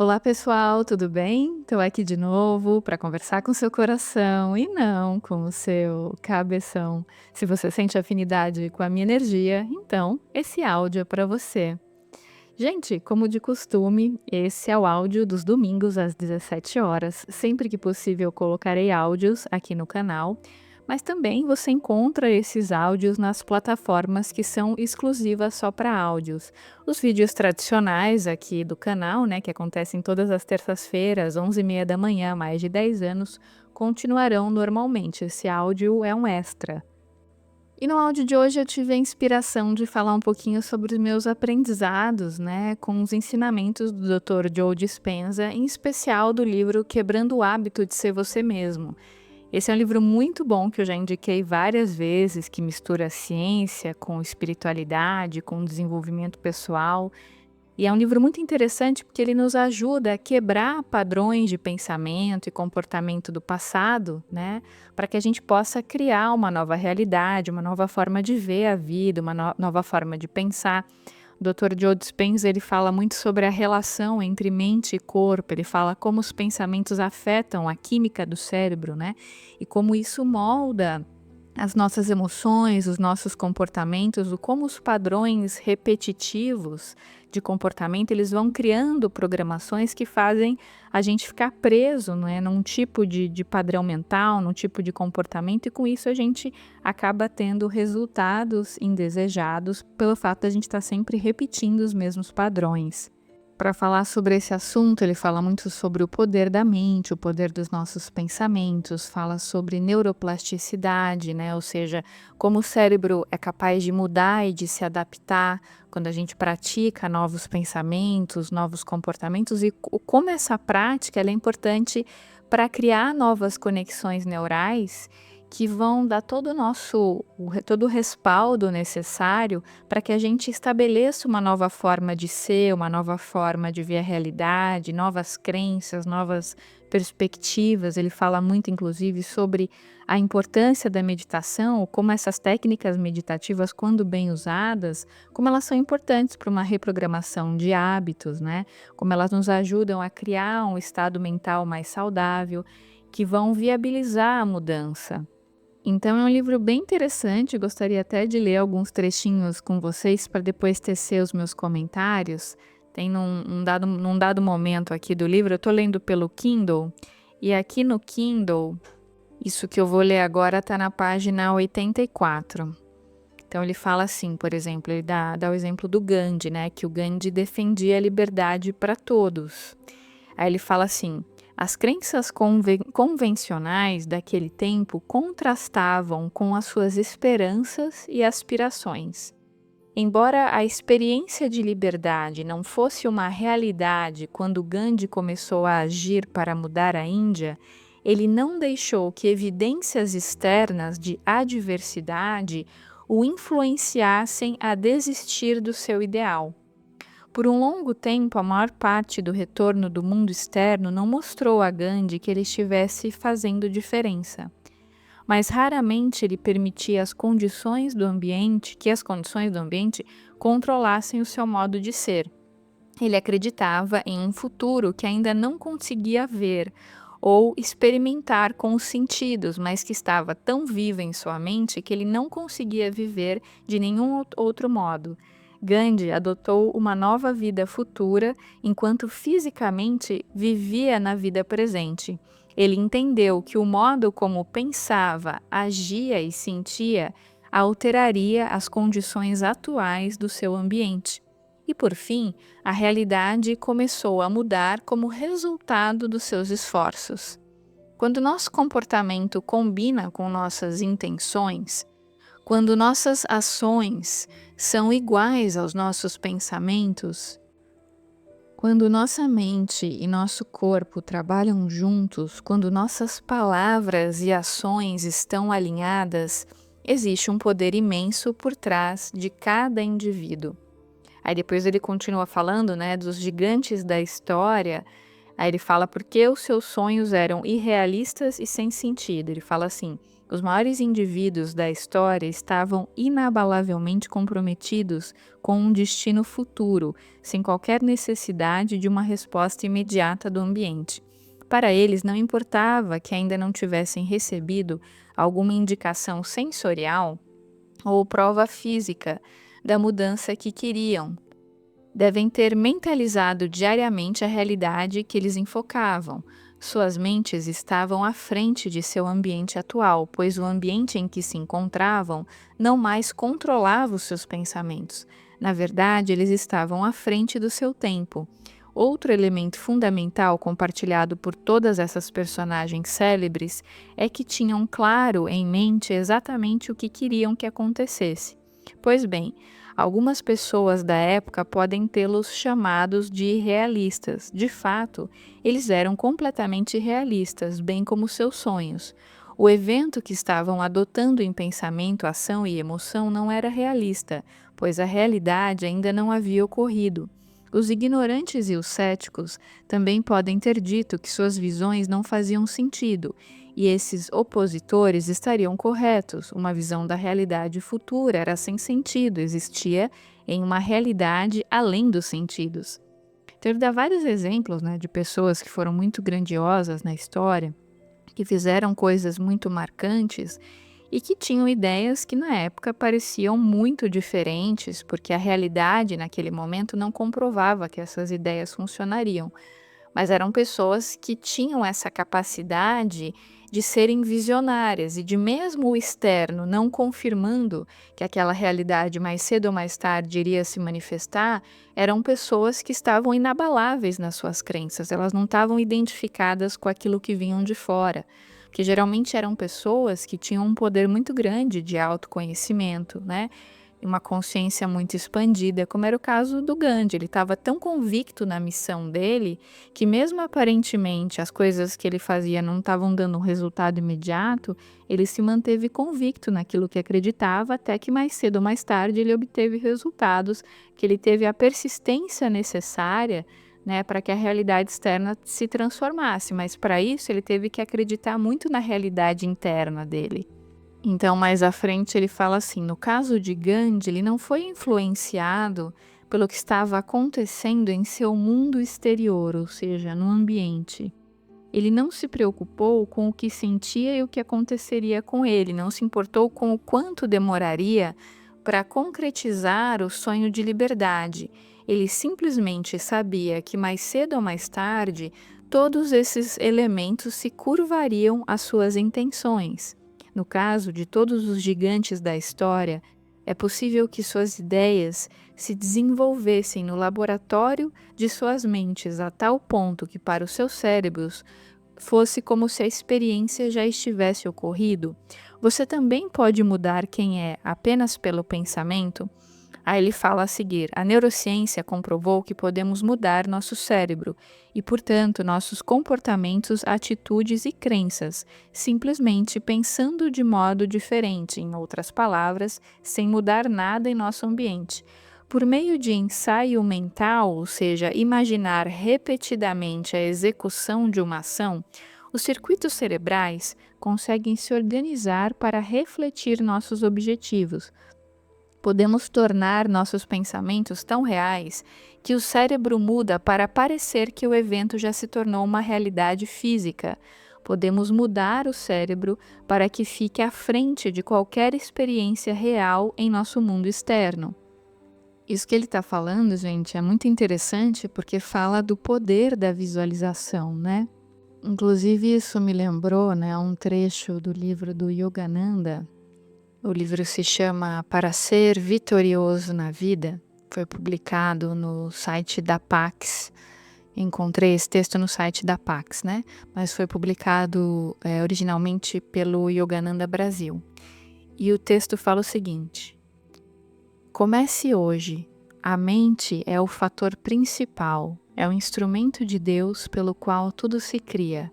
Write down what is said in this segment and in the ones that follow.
Olá pessoal, tudo bem? Estou aqui de novo para conversar com seu coração e não com o seu cabeção. Se você sente afinidade com a minha energia, então esse áudio é para você. Gente, como de costume, esse é o áudio dos domingos às 17 horas. Sempre que possível, colocarei áudios aqui no canal, mas também você encontra esses áudios nas plataformas que são exclusivas só para áudios. Os vídeos tradicionais aqui do canal, né, que acontecem todas as terças-feiras, 11h30 da manhã, há mais de 10 anos, continuarão normalmente. Esse áudio é um extra. E no áudio de hoje eu tive a inspiração de falar um pouquinho sobre os meus aprendizados, né, com os ensinamentos do Dr. Joe Dispenza, em especial do livro Quebrando o Hábito de Ser Você Mesmo. Esse é um livro muito bom que eu já indiquei várias vezes, que mistura ciência com espiritualidade, com desenvolvimento pessoal. E é um livro muito interessante porque ele nos ajuda a quebrar padrões de pensamento e comportamento do passado, né? Para que a gente possa criar uma nova realidade, uma nova forma de ver a vida, uma nova forma de pensar. O Dr. Joe Dispenza, ele fala muito sobre a relação entre mente e corpo, ele fala como os pensamentos afetam a química do cérebro, né? E como isso molda as nossas emoções, os nossos comportamentos, o como os padrões repetitivos de comportamento, eles vão criando programações que fazem a gente ficar preso, não é, num tipo de padrão mental, num tipo de comportamento, e com isso a gente acaba tendo resultados indesejados pelo fato de a gente estar sempre repetindo os mesmos padrões. Para falar sobre esse assunto, ele fala muito sobre o poder da mente, o poder dos nossos pensamentos, fala sobre neuroplasticidade, né? Ou seja, como o cérebro é capaz de mudar e de se adaptar quando a gente pratica novos pensamentos, novos comportamentos e como essa prática ela é importante para criar novas conexões neurais que vão dar todo o respaldo necessário para que a gente estabeleça uma nova forma de ser, uma nova forma de ver a realidade, novas crenças, novas perspectivas. Ele fala muito, inclusive, sobre a importância da meditação, como essas técnicas meditativas, quando bem usadas, como elas são importantes para uma reprogramação de hábitos, né? Como elas nos ajudam a criar um estado mental mais saudável, que vão viabilizar a mudança. Então é um livro bem interessante, gostaria até de ler alguns trechinhos com vocês para depois tecer os meus comentários. Tem num dado momento aqui do livro, eu estou lendo pelo Kindle, e aqui no Kindle, isso que eu vou ler agora está na página 84. Então ele fala assim, por exemplo, ele dá o exemplo do Gandhi, né? Que o Gandhi defendia a liberdade para todos. Aí ele fala assim: as crenças convencionais daquele tempo contrastavam com as suas esperanças e aspirações. Embora a experiência de liberdade não fosse uma realidade quando Gandhi começou a agir para mudar a Índia, ele não deixou que evidências externas de adversidade o influenciassem a desistir do seu ideal. Por um longo tempo, a maior parte do retorno do mundo externo não mostrou a Gandhi que ele estivesse fazendo diferença, mas raramente ele permitia que as condições do ambiente controlassem o seu modo de ser. Ele acreditava em um futuro que ainda não conseguia ver ou experimentar com os sentidos, mas que estava tão vivo em sua mente que ele não conseguia viver de nenhum outro modo. Gandhi adotou uma nova vida futura enquanto fisicamente vivia na vida presente. Ele entendeu que o modo como pensava, agia e sentia alteraria as condições atuais do seu ambiente. E por fim, a realidade começou a mudar como resultado dos seus esforços. Quando nosso comportamento combina com nossas intenções, quando nossas ações são iguais aos nossos pensamentos, quando nossa mente e nosso corpo trabalham juntos, quando nossas palavras e ações estão alinhadas, existe um poder imenso por trás de cada indivíduo. Aí depois ele continua falando, né, dos gigantes da história. Aí ele fala por que os seus sonhos eram irrealistas e sem sentido. Ele fala assim: Os maiores indivíduos da história estavam inabalavelmente comprometidos com um destino futuro, sem qualquer necessidade de uma resposta imediata do ambiente. Para eles, não importava que ainda não tivessem recebido alguma indicação sensorial ou prova física da mudança que queriam. Devem ter mentalizado diariamente a realidade que eles enfocavam. Suas mentes estavam à frente de seu ambiente atual, pois o ambiente em que se encontravam não mais controlava os seus pensamentos. Na verdade, eles estavam à frente do seu tempo. Outro elemento fundamental compartilhado por todas essas personagens célebres é que tinham claro em mente exatamente o que queriam que acontecesse. Pois bem, algumas pessoas da época podem tê-los chamados de irrealistas. De fato, eles eram completamente realistas, bem como seus sonhos. O evento que estavam adotando em pensamento, ação e emoção não era realista, pois a realidade ainda não havia ocorrido. Os ignorantes e os céticos também podem ter dito que suas visões não faziam sentido, e esses opositores estariam corretos. Uma visão da realidade futura era sem sentido, existia em uma realidade além dos sentidos. Então, ele dá vários exemplos, né, de pessoas que foram muito grandiosas na história, que fizeram coisas muito marcantes e que tinham ideias que na época pareciam muito diferentes, porque a realidade naquele momento não comprovava que essas ideias funcionariam. Mas eram pessoas que tinham essa capacidade de serem visionárias e de mesmo o externo não confirmando que aquela realidade mais cedo ou mais tarde iria se manifestar, eram pessoas que estavam inabaláveis nas suas crenças, elas não estavam identificadas com aquilo que vinham de fora, porque geralmente eram pessoas que tinham um poder muito grande de autoconhecimento, né? Uma consciência muito expandida, como era o caso do Gandhi. Ele estava tão convicto na missão dele que, mesmo aparentemente as coisas que ele fazia não estavam dando um resultado imediato, ele se manteve convicto naquilo que acreditava, até que mais cedo ou mais tarde ele obteve resultados, que ele teve a persistência necessária, né, para que a realidade externa se transformasse, mas para isso ele teve que acreditar muito na realidade interna dele. Então, mais à frente, ele fala assim: no caso de Gandhi, ele não foi influenciado pelo que estava acontecendo em seu mundo exterior, ou seja, no ambiente. Ele não se preocupou com o que sentia e o que aconteceria com ele, não se importou com o quanto demoraria para concretizar o sonho de liberdade. Ele simplesmente sabia que mais cedo ou mais tarde todos esses elementos se curvariam às suas intenções. No caso de todos os gigantes da história, é possível que suas ideias se desenvolvessem no laboratório de suas mentes a tal ponto que para os seus cérebros fosse como se a experiência já estivesse ocorrido. Você também pode mudar quem é apenas pelo pensamento? Aí ele fala a seguir: a neurociência comprovou que podemos mudar nosso cérebro e, portanto, nossos comportamentos, atitudes e crenças, simplesmente pensando de modo diferente, em outras palavras, sem mudar nada em nosso ambiente. Por meio de ensaio mental, ou seja, imaginar repetidamente a execução de uma ação, os circuitos cerebrais conseguem se organizar para refletir nossos objetivos. Podemos tornar nossos pensamentos tão reais que o cérebro muda para parecer que o evento já se tornou uma realidade física. Podemos mudar o cérebro para que fique à frente de qualquer experiência real em nosso mundo externo. Isso que ele está falando, gente, é muito interessante porque fala do poder da visualização, né? Inclusive, isso me lembrou, né, um trecho do livro do Yogananda. O livro se chama Para Ser Vitorioso na Vida. Foi publicado no site da Pax. Encontrei esse texto no site da Pax, né? Mas foi publicado originalmente pelo Yogananda Brasil. E o texto fala o seguinte: comece hoje. A mente é o fator principal, é o instrumento de Deus pelo qual tudo se cria.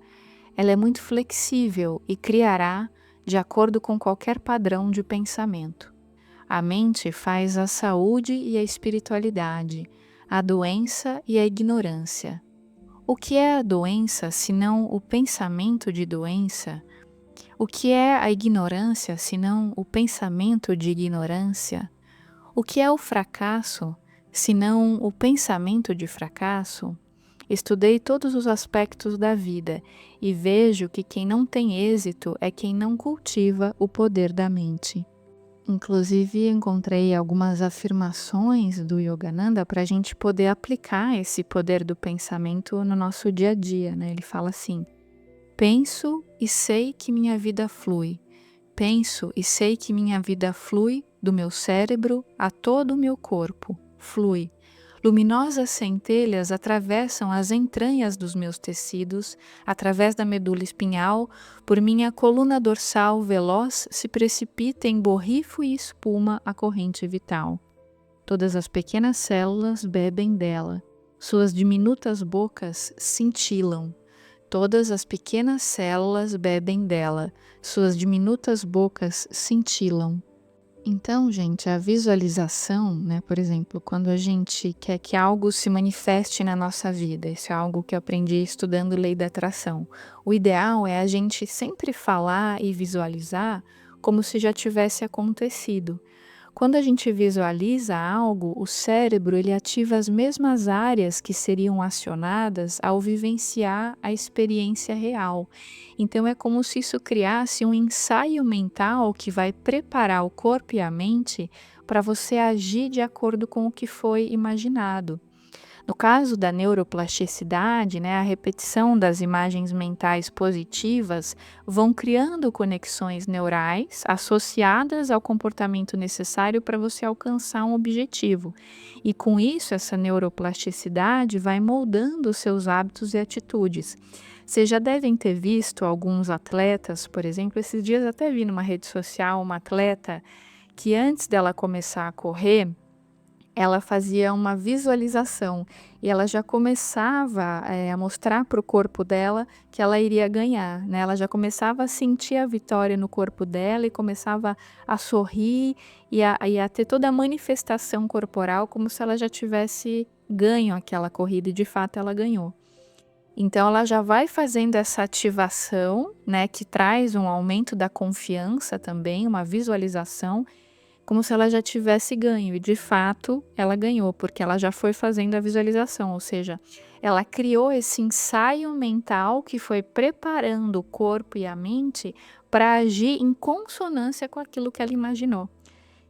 Ela é muito flexível e criará de acordo com qualquer padrão de pensamento. A mente faz a saúde e a espiritualidade, a doença e a ignorância. O que é a doença senão o pensamento de doença? O que é a ignorância, senão o pensamento de ignorância? O que é o fracasso, senão o pensamento de fracasso? Estudei todos os aspectos da vida e vejo que quem não tem êxito é quem não cultiva o poder da mente. Inclusive, encontrei algumas afirmações do Yogananda para a gente poder aplicar esse poder do pensamento no nosso dia a dia, né? Ele fala assim: penso e sei que minha vida flui. Penso e sei que minha vida flui do meu cérebro a todo o meu corpo. Flui. Luminosas centelhas atravessam as entranhas dos meus tecidos, através da medula espinhal, por minha coluna dorsal veloz se precipita em borrifo e espuma a corrente vital. Todas as pequenas células bebem dela, suas diminutas bocas cintilam. Todas as pequenas células bebem dela, suas diminutas bocas cintilam. Então, gente, a visualização, né, por exemplo, quando a gente quer que algo se manifeste na nossa vida, isso é algo que eu aprendi estudando lei da atração. O ideal é a gente sempre falar e visualizar como se já tivesse acontecido. Quando a gente visualiza algo, o cérebro ele ativa as mesmas áreas que seriam acionadas ao vivenciar a experiência real. Então é como se isso criasse um ensaio mental que vai preparar o corpo e a mente para você agir de acordo com o que foi imaginado. No caso da neuroplasticidade, né, a repetição das imagens mentais positivas vão criando conexões neurais associadas ao comportamento necessário para você alcançar um objetivo. E com isso, essa neuroplasticidade vai moldando os seus hábitos e atitudes. Vocês já devem ter visto alguns atletas, por exemplo, esses dias até vi numa rede social uma atleta que antes dela começar a correr, ela fazia uma visualização e ela já começava a mostrar para o corpo dela que ela iria ganhar, né? Ela já começava a sentir a vitória no corpo dela e começava a sorrir e a ter toda a manifestação corporal como se ela já tivesse ganho aquela corrida e de fato ela ganhou. Então ela já vai fazendo essa ativação, né, que traz um aumento da confiança também, uma visualização como se ela já tivesse ganho, e de fato ela ganhou, porque ela já foi fazendo a visualização, ou seja, ela criou esse ensaio mental que foi preparando o corpo e a mente para agir em consonância com aquilo que ela imaginou.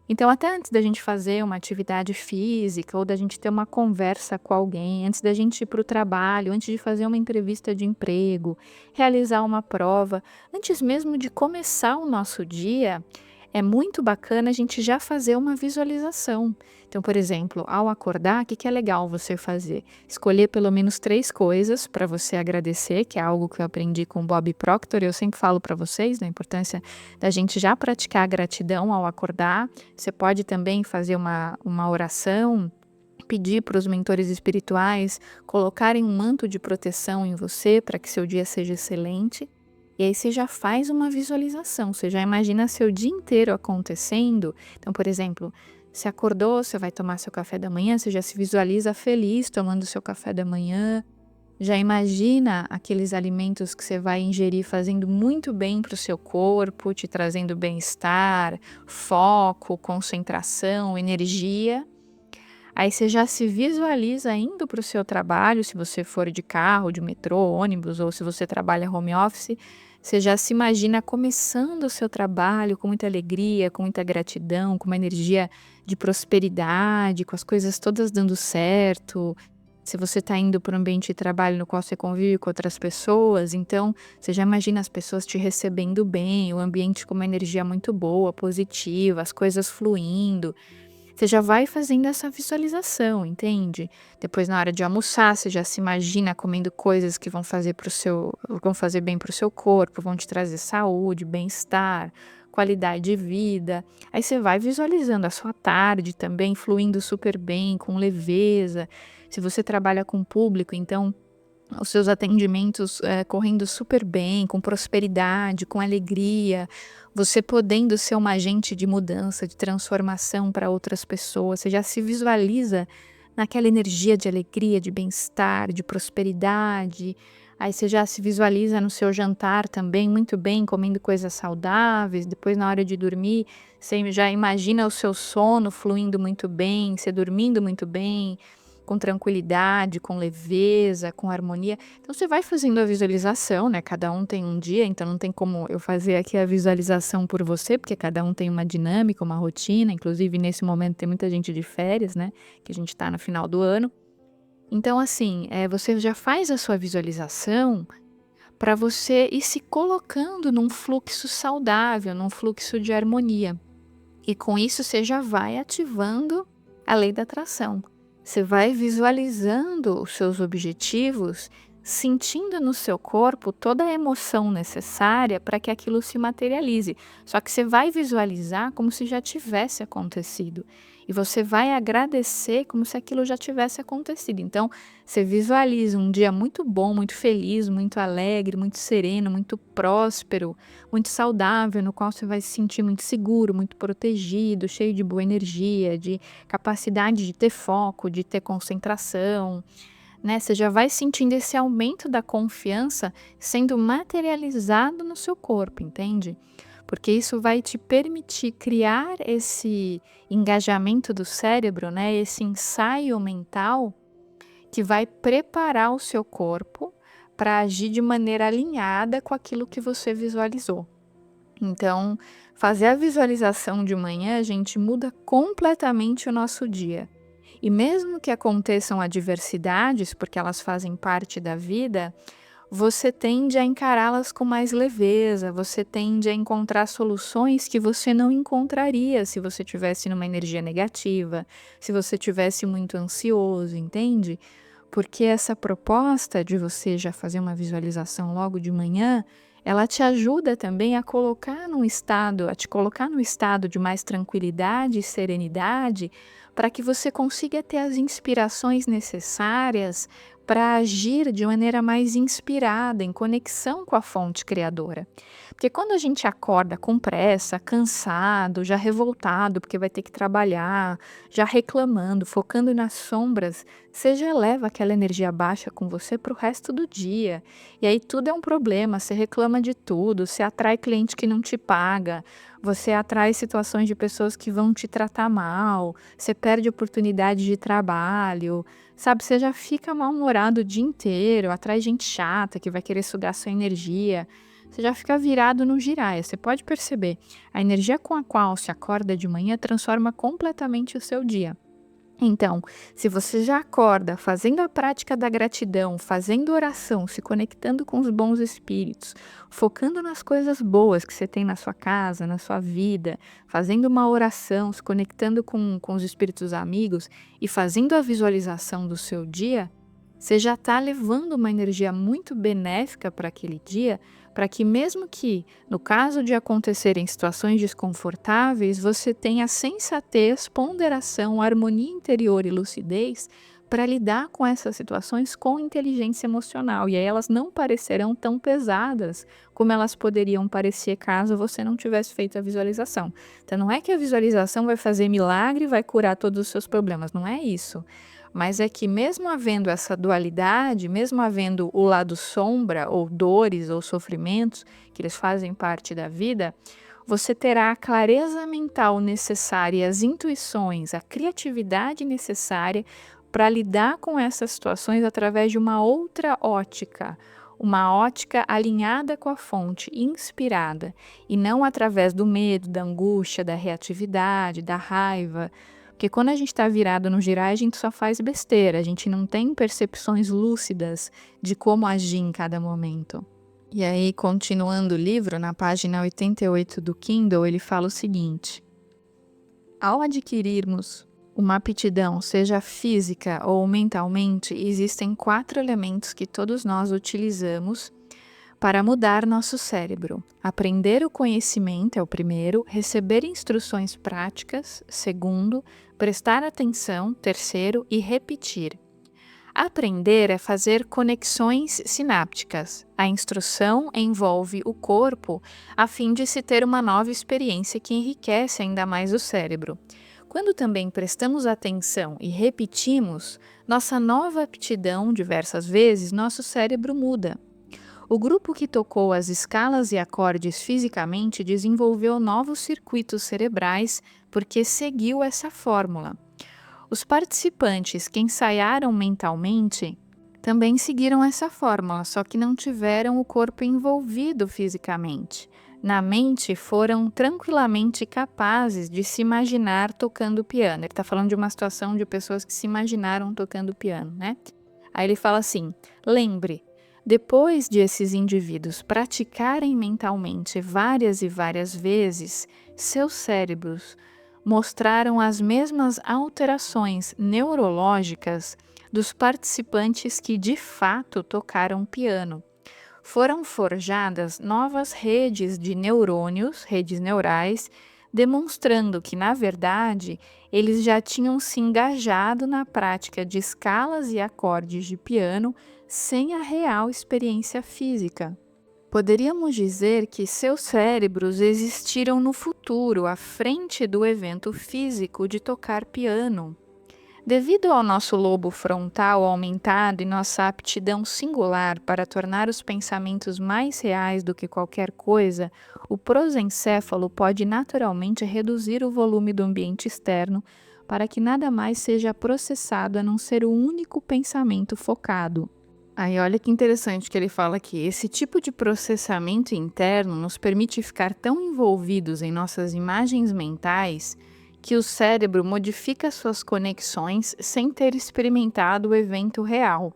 Então, até antes da gente fazer uma atividade física ou da gente ter uma conversa com alguém, antes da gente ir para o trabalho, antes de fazer uma entrevista de emprego, realizar uma prova, antes mesmo de começar o nosso dia, é muito bacana a gente já fazer uma visualização. Então, por exemplo, ao acordar, o que é legal você fazer? Escolher pelo menos 3 coisas para você agradecer, que é algo que eu aprendi com o Bob Proctor. Eu sempre falo para vocês da importância da gente já praticar a gratidão ao acordar. Você pode também fazer uma oração, pedir para os mentores espirituais colocarem um manto de proteção em você para que seu dia seja excelente. E aí você já faz uma visualização, você já imagina seu dia inteiro acontecendo. Então, por exemplo, você acordou, você vai tomar seu café da manhã, você já se visualiza feliz tomando seu café da manhã, já imagina aqueles alimentos que você vai ingerir fazendo muito bem para o seu corpo, te trazendo bem-estar, foco, concentração, energia. Aí você já se visualiza indo para o seu trabalho, se você for de carro, de metrô, ônibus, ou se você trabalha home office, você já se imagina começando o seu trabalho com muita alegria, com muita gratidão, com uma energia de prosperidade, com as coisas todas dando certo. Se você está indo para um ambiente de trabalho no qual você convive com outras pessoas, então você já imagina as pessoas te recebendo bem, o ambiente com uma energia muito boa, positiva, as coisas fluindo. Você já vai fazendo essa visualização, entende? Depois, na hora de almoçar, você já se imagina comendo coisas que vão fazer bem para o seu corpo, vão te trazer saúde, bem-estar, qualidade de vida. Aí você vai visualizando a sua tarde também fluindo super bem, com leveza. Se você trabalha com público, então os seus atendimentos correndo super bem, com prosperidade, com alegria, você podendo ser uma agente de mudança, de transformação para outras pessoas, você já se visualiza naquela energia de alegria, de bem-estar, de prosperidade. Aí você já se visualiza no seu jantar também muito bem, comendo coisas saudáveis. Depois, na hora de dormir, você já imagina o seu sono fluindo muito bem, você dormindo muito bem, com tranquilidade, com leveza, com harmonia. Então você vai fazendo a visualização, né? Cada um tem um dia, então não tem como eu fazer aqui a visualização por você, porque cada um tem uma dinâmica, uma rotina. Inclusive, nesse momento tem muita gente de férias, né? Que a gente tá no final do ano. Então, assim, você já faz a sua visualização para você ir se colocando num fluxo saudável, num fluxo de harmonia. E com isso você já vai ativando a lei da atração. Você vai visualizando os seus objetivos, sentindo no seu corpo toda a emoção necessária para que aquilo se materialize. Só que você vai visualizar como se já tivesse acontecido. E você vai agradecer como se aquilo já tivesse acontecido. Então, você visualiza um dia muito bom, muito feliz, muito alegre, muito sereno, muito próspero, muito saudável, no qual você vai se sentir muito seguro, muito protegido, cheio de boa energia, de capacidade de ter foco, de ter concentração, né? Você já vai sentindo esse aumento da confiança sendo materializado no seu corpo, entende? Porque isso vai te permitir criar esse engajamento do cérebro, né? Esse ensaio mental que vai preparar o seu corpo para agir de maneira alinhada com aquilo que você visualizou. Então, fazer a visualização de manhã, a gente muda completamente o nosso dia. E mesmo que aconteçam adversidades, porque elas fazem parte da vida, você tende a encará-las com mais leveza, você tende a encontrar soluções que você não encontraria se você tivesse numa energia negativa, se você tivesse muito ansioso, entende? Porque essa proposta de você já fazer uma visualização logo de manhã, ela te ajuda também a colocar num estado, a te colocar num estado de mais tranquilidade e serenidade, para que você consiga ter as inspirações necessárias para agir de maneira mais inspirada, em conexão com a fonte criadora. Porque quando a gente acorda com pressa, cansado, já revoltado porque vai ter que trabalhar, já reclamando, focando nas sombras, você já leva aquela energia baixa com você para o resto do dia. E aí tudo é um problema, você reclama de tudo, você atrai cliente que não te paga, você atrai situações de pessoas que vão te tratar mal, você perde oportunidade de trabalho, sabe? Você já fica mal-humorado o dia inteiro, atrai gente chata que vai querer sugar sua energia. Você já fica virado no giraia. Você pode perceber, a energia com a qual se acorda de manhã transforma completamente o seu dia. Então, se você já acorda fazendo a prática da gratidão, fazendo oração, se conectando com os bons espíritos, focando nas coisas boas que você tem na sua casa, na sua vida, fazendo uma oração, se conectando com os espíritos amigos e fazendo a visualização do seu dia, você já está levando uma energia muito benéfica para aquele dia, para que mesmo que, no caso de acontecerem situações desconfortáveis, você tenha sensatez, ponderação, harmonia interior e lucidez para lidar com essas situações com inteligência emocional. E aí elas não parecerão tão pesadas como elas poderiam parecer caso você não tivesse feito a visualização. Então não é que a visualização vai fazer milagre, vai curar todos os seus problemas, não é isso. Mas é que mesmo havendo essa dualidade, mesmo havendo o lado sombra, ou dores, ou sofrimentos, que eles fazem parte da vida, você terá a clareza mental necessária, as intuições, a criatividade necessária para lidar com essas situações através de uma ótica alinhada com a fonte, inspirada, e não através do medo, da angústia, da reatividade, da raiva. Porque quando a gente está virado no girar, a gente só faz besteira, a gente não tem percepções lúcidas de como agir em cada momento. E aí, continuando o livro, na página 88 do Kindle, ele fala o seguinte: ao adquirirmos uma aptidão, seja física ou mentalmente, existem 4 elementos que todos nós utilizamos para mudar nosso cérebro. Aprender o conhecimento é o primeiro, receber instruções práticas, segundo, prestar atenção, terceiro, e repetir. Aprender é fazer conexões sinápticas. A instrução envolve o corpo a fim de se ter uma nova experiência que enriquece ainda mais o cérebro. Quando também prestamos atenção e repetimos nossa nova aptidão diversas vezes, nosso cérebro muda. O grupo que tocou as escalas e acordes fisicamente desenvolveu novos circuitos cerebrais porque seguiu essa fórmula. Os participantes que ensaiaram mentalmente também seguiram essa fórmula, só que não tiveram o corpo envolvido fisicamente. Na mente, foram tranquilamente capazes de se imaginar tocando piano. Ele está falando de uma situação de pessoas que se imaginaram tocando piano, né? Aí ele fala assim: lembre, depois de esses indivíduos praticarem mentalmente várias e várias vezes, seus cérebros mostraram as mesmas alterações neurológicas dos participantes que de fato tocaram piano. Foram forjadas novas redes de neurônios, redes neurais, demonstrando que, na verdade, eles já tinham se engajado na prática de escalas e acordes de piano sem a real experiência física. Poderíamos dizer que seus cérebros existiram no futuro, à frente do evento físico de tocar piano. Devido ao nosso lobo frontal aumentado e nossa aptidão singular para tornar os pensamentos mais reais do que qualquer coisa, o prosencéfalo pode naturalmente reduzir o volume do ambiente externo para que nada mais seja processado a não ser o único pensamento focado. Aí olha que interessante que ele fala aqui, esse tipo de processamento interno nos permite ficar tão envolvidos em nossas imagens mentais que o cérebro modifica suas conexões sem ter experimentado o evento real.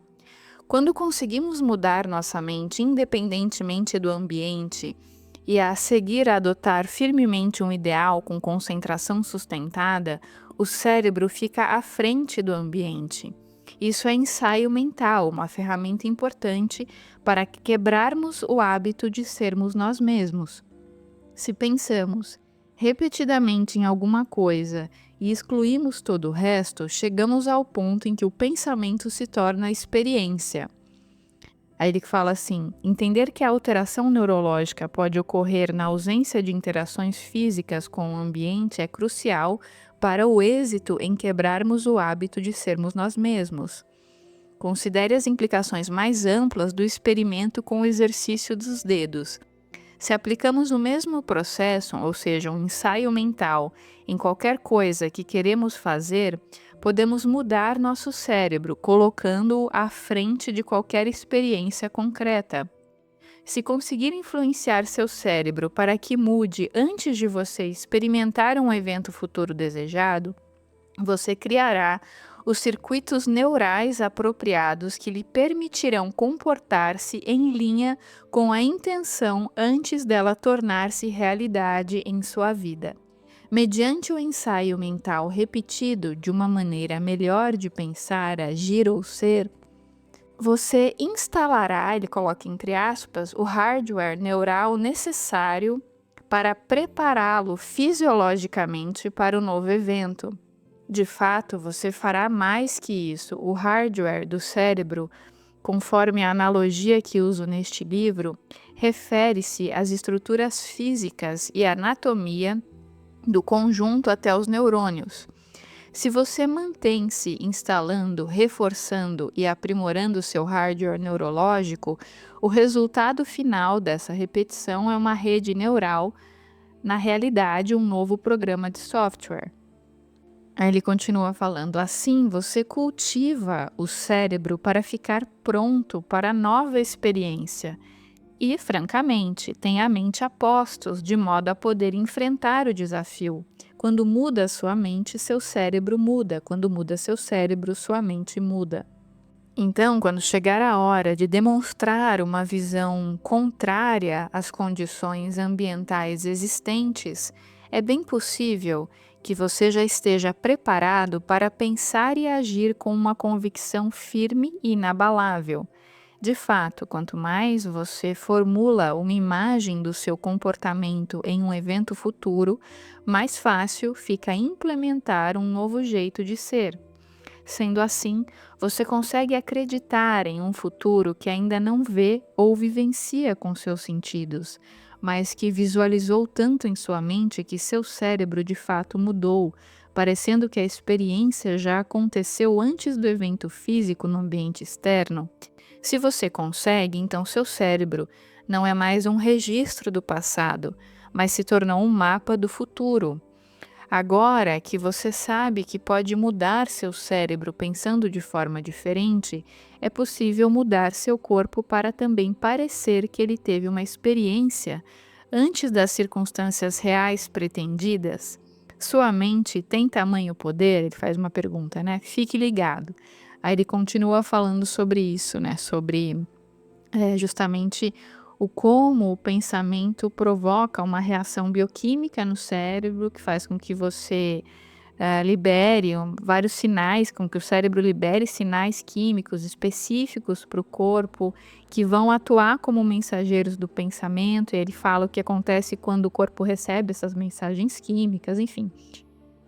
Quando conseguimos mudar nossa mente independentemente do ambiente e a seguir adotar firmemente um ideal com concentração sustentada, o cérebro fica à frente do ambiente. Isso é ensaio mental, uma ferramenta importante para quebrarmos o hábito de sermos nós mesmos. Se pensamos repetidamente em alguma coisa e excluímos todo o resto, chegamos ao ponto em que o pensamento se torna experiência. Aí ele fala assim: entender que a alteração neurológica pode ocorrer na ausência de interações físicas com o ambiente é crucial para o êxito em quebrarmos o hábito de sermos nós mesmos. Considere as implicações mais amplas do experimento com o exercício dos dedos. Se aplicamos o mesmo processo, ou seja, um ensaio mental, em qualquer coisa que queremos fazer, podemos mudar nosso cérebro, colocando-o à frente de qualquer experiência concreta. Se conseguir influenciar seu cérebro para que mude antes de você experimentar um evento futuro desejado, você criará os circuitos neurais apropriados que lhe permitirão comportar-se em linha com a intenção antes dela tornar-se realidade em sua vida. Mediante o ensaio mental repetido de uma maneira melhor de pensar, agir ou ser, você instalará, ele coloca entre aspas, o hardware neural necessário para prepará-lo fisiologicamente para o novo evento. De fato, você fará mais que isso. O hardware do cérebro, conforme a analogia que uso neste livro, refere-se às estruturas físicas e anatomia do conjunto até os neurônios. Se você mantém-se instalando, reforçando e aprimorando seu hardware neurológico, o resultado final dessa repetição é uma rede neural, na realidade, um novo programa de software. Aí ele continua falando: assim você cultiva o cérebro para ficar pronto para a nova experiência e, francamente, tem a mente a postos de modo a poder enfrentar o desafio. Quando muda sua mente, seu cérebro muda. Quando muda seu cérebro, sua mente muda. Então, quando chegar a hora de demonstrar uma visão contrária às condições ambientais existentes, é bem possível que você já esteja preparado para pensar e agir com uma convicção firme e inabalável. De fato, quanto mais você formula uma imagem do seu comportamento em um evento futuro, mais fácil fica implementar um novo jeito de ser. Sendo assim, você consegue acreditar em um futuro que ainda não vê ou vivencia com seus sentidos, mas que visualizou tanto em sua mente que seu cérebro de fato mudou, parecendo que a experiência já aconteceu antes do evento físico no ambiente externo. Se você consegue, então seu cérebro não é mais um registro do passado, mas se tornou um mapa do futuro. Agora que você sabe que pode mudar seu cérebro pensando de forma diferente, é possível mudar seu corpo para também parecer que ele teve uma experiência antes das circunstâncias reais pretendidas. Sua mente tem tamanho poder? Ele faz uma pergunta, né? Fique ligado. Aí ele continua falando sobre isso, né? Sobre justamente o como o pensamento provoca uma reação bioquímica no cérebro que faz com que você libere vários sinais, com que o cérebro libere sinais químicos específicos para o corpo que vão atuar como mensageiros do pensamento. E ele fala o que acontece quando o corpo recebe essas mensagens químicas, enfim.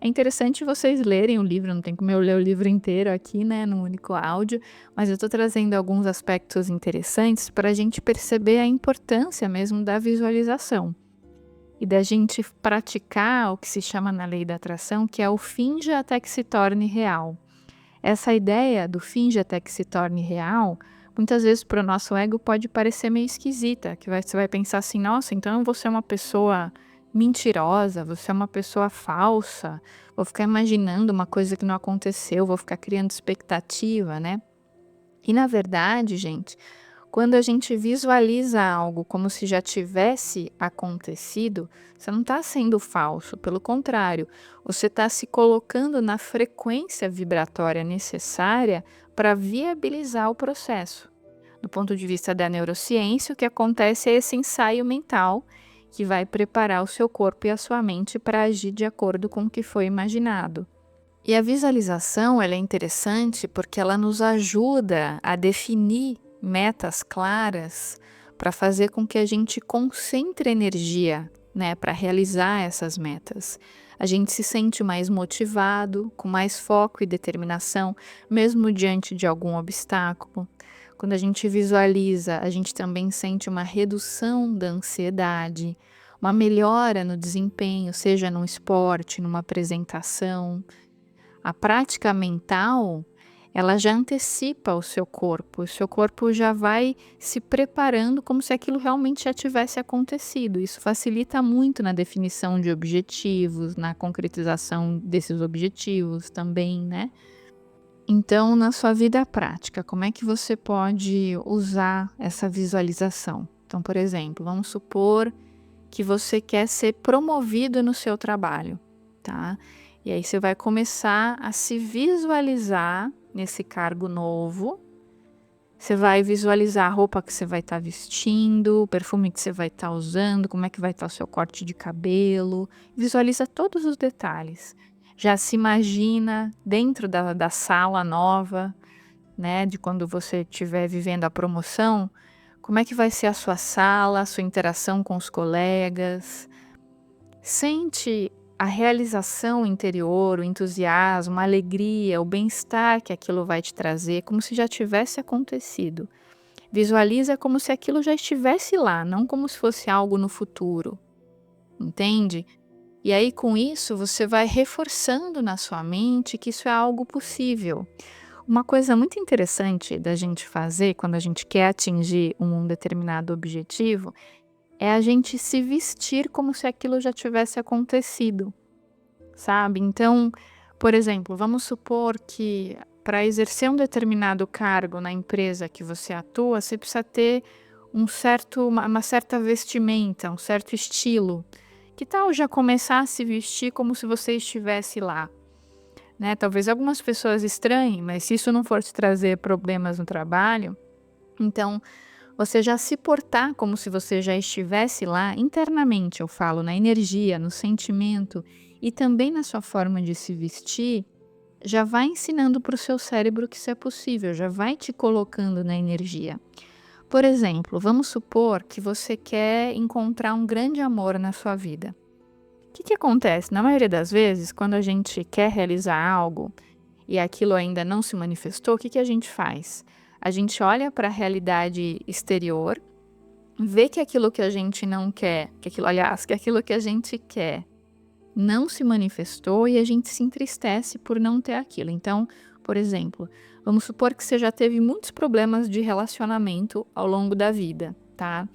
É interessante vocês lerem o livro, não tem como eu ler o livro inteiro aqui, né, num único áudio, mas eu estou trazendo alguns aspectos interessantes para a gente perceber a importância mesmo da visualização e da gente praticar o que se chama na lei da atração, que é o finja até que se torne real. Essa ideia do finja até que se torne real, muitas vezes para o nosso ego pode parecer meio esquisita, que você vai pensar assim, nossa, então eu vou ser uma pessoa mentirosa, você é uma pessoa falsa, vou ficar imaginando uma coisa que não aconteceu, vou ficar criando expectativa, né? E na verdade, gente, quando a gente visualiza algo como se já tivesse acontecido, você não está sendo falso, pelo contrário, você está se colocando na frequência vibratória necessária para viabilizar o processo. Do ponto de vista da neurociência, o que acontece é esse ensaio mental que vai preparar o seu corpo e a sua mente para agir de acordo com o que foi imaginado. E a visualização, ela é interessante porque ela nos ajuda a definir metas claras para fazer com que a gente concentre energia, né, para realizar essas metas. A gente se sente mais motivado, com mais foco e determinação, mesmo diante de algum obstáculo. Quando a gente visualiza, a gente também sente uma redução da ansiedade, uma melhora no desempenho, seja num esporte, numa apresentação. A prática mental, ela já antecipa o seu corpo já vai se preparando como se aquilo realmente já tivesse acontecido. Isso facilita muito na definição de objetivos, na concretização desses objetivos também, né? Então, na sua vida prática, como é que você pode usar essa visualização? Então, por exemplo, vamos supor que você quer ser promovido no seu trabalho, tá? E aí você vai começar a se visualizar nesse cargo novo. Você vai visualizar a roupa que você vai estar vestindo, o perfume que você vai estar usando, como é que vai estar o seu corte de cabelo. Visualiza todos os detalhes. Já se imagina dentro da sala nova, né? De quando você estiver vivendo a promoção, como é que vai ser a sua sala, a sua interação com os colegas. Sente a realização interior, o entusiasmo, a alegria, o bem-estar que aquilo vai te trazer, como se já tivesse acontecido. Visualiza como se aquilo já estivesse lá, não como se fosse algo no futuro, entende? E aí com isso você vai reforçando na sua mente que isso é algo possível. Uma coisa muito interessante da gente fazer quando a gente quer atingir um determinado objetivo é a gente se vestir como se aquilo já tivesse acontecido, sabe? Então, por exemplo, vamos supor que para exercer um determinado cargo na empresa que você atua, você precisa ter uma certa vestimenta, um certo estilo. Que tal já começar a se vestir como se você estivesse lá? Né? Talvez algumas pessoas estranhem, mas se isso não for te trazer problemas no trabalho, então você já se portar como se você já estivesse lá internamente, eu falo, na energia, no sentimento e também na sua forma de se vestir, já vai ensinando para o seu cérebro que isso é possível, já vai te colocando na energia. Por exemplo, vamos supor que você quer encontrar um grande amor na sua vida. O que acontece? Na maioria das vezes, quando a gente quer realizar algo e aquilo ainda não se manifestou, o que a gente faz? A gente olha para a realidade exterior, vê que aquilo que a gente não quer, que aquilo que a gente quer não se manifestou e a gente se entristece por não ter aquilo. Então, por exemplo, vamos supor que você já teve muitos problemas de relacionamento ao longo da vida, tá?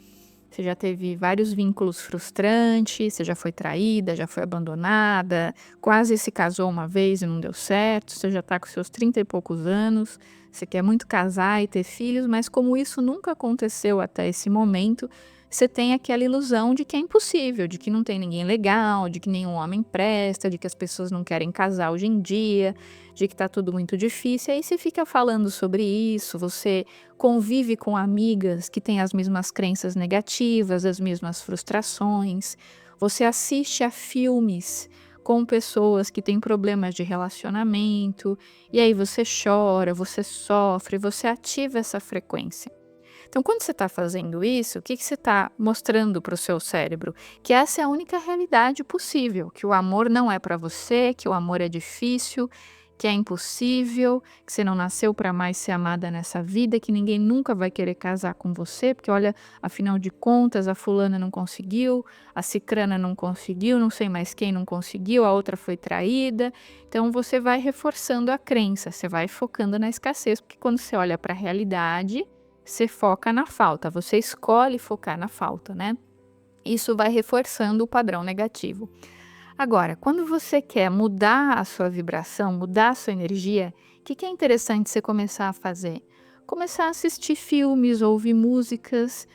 Você já teve vários vínculos frustrantes, você já foi traída, já foi abandonada, quase se casou uma vez e não deu certo, você já está com seus 30 e poucos anos, você quer muito casar e ter filhos, mas como isso nunca aconteceu até esse momento, você tem aquela ilusão de que é impossível, de que não tem ninguém legal, de que nenhum homem presta, de que as pessoas não querem casar hoje em dia, de que está tudo muito difícil. Aí você fica falando sobre isso, você convive com amigas que têm as mesmas crenças negativas, as mesmas frustrações. Você assiste a filmes com pessoas que têm problemas de relacionamento, e aí você chora, você sofre, você ativa essa frequência. Então, quando você está fazendo isso, o que você está mostrando para o seu cérebro? Que essa é a única realidade possível, que o amor não é para você, que o amor é difícil, que é impossível, que você não nasceu para mais ser amada nessa vida, que ninguém nunca vai querer casar com você, porque olha, afinal de contas, a fulana não conseguiu, a cicrana não conseguiu, não sei mais quem não conseguiu, a outra foi traída. Então você vai reforçando a crença, você vai focando na escassez, porque quando você olha para a realidade, você foca na falta, você escolhe focar na falta, né? Isso vai reforçando o padrão negativo. Agora, quando você quer mudar a sua vibração, mudar a sua energia, o que é interessante você começar a fazer? Começar a assistir filmes, ouvir músicas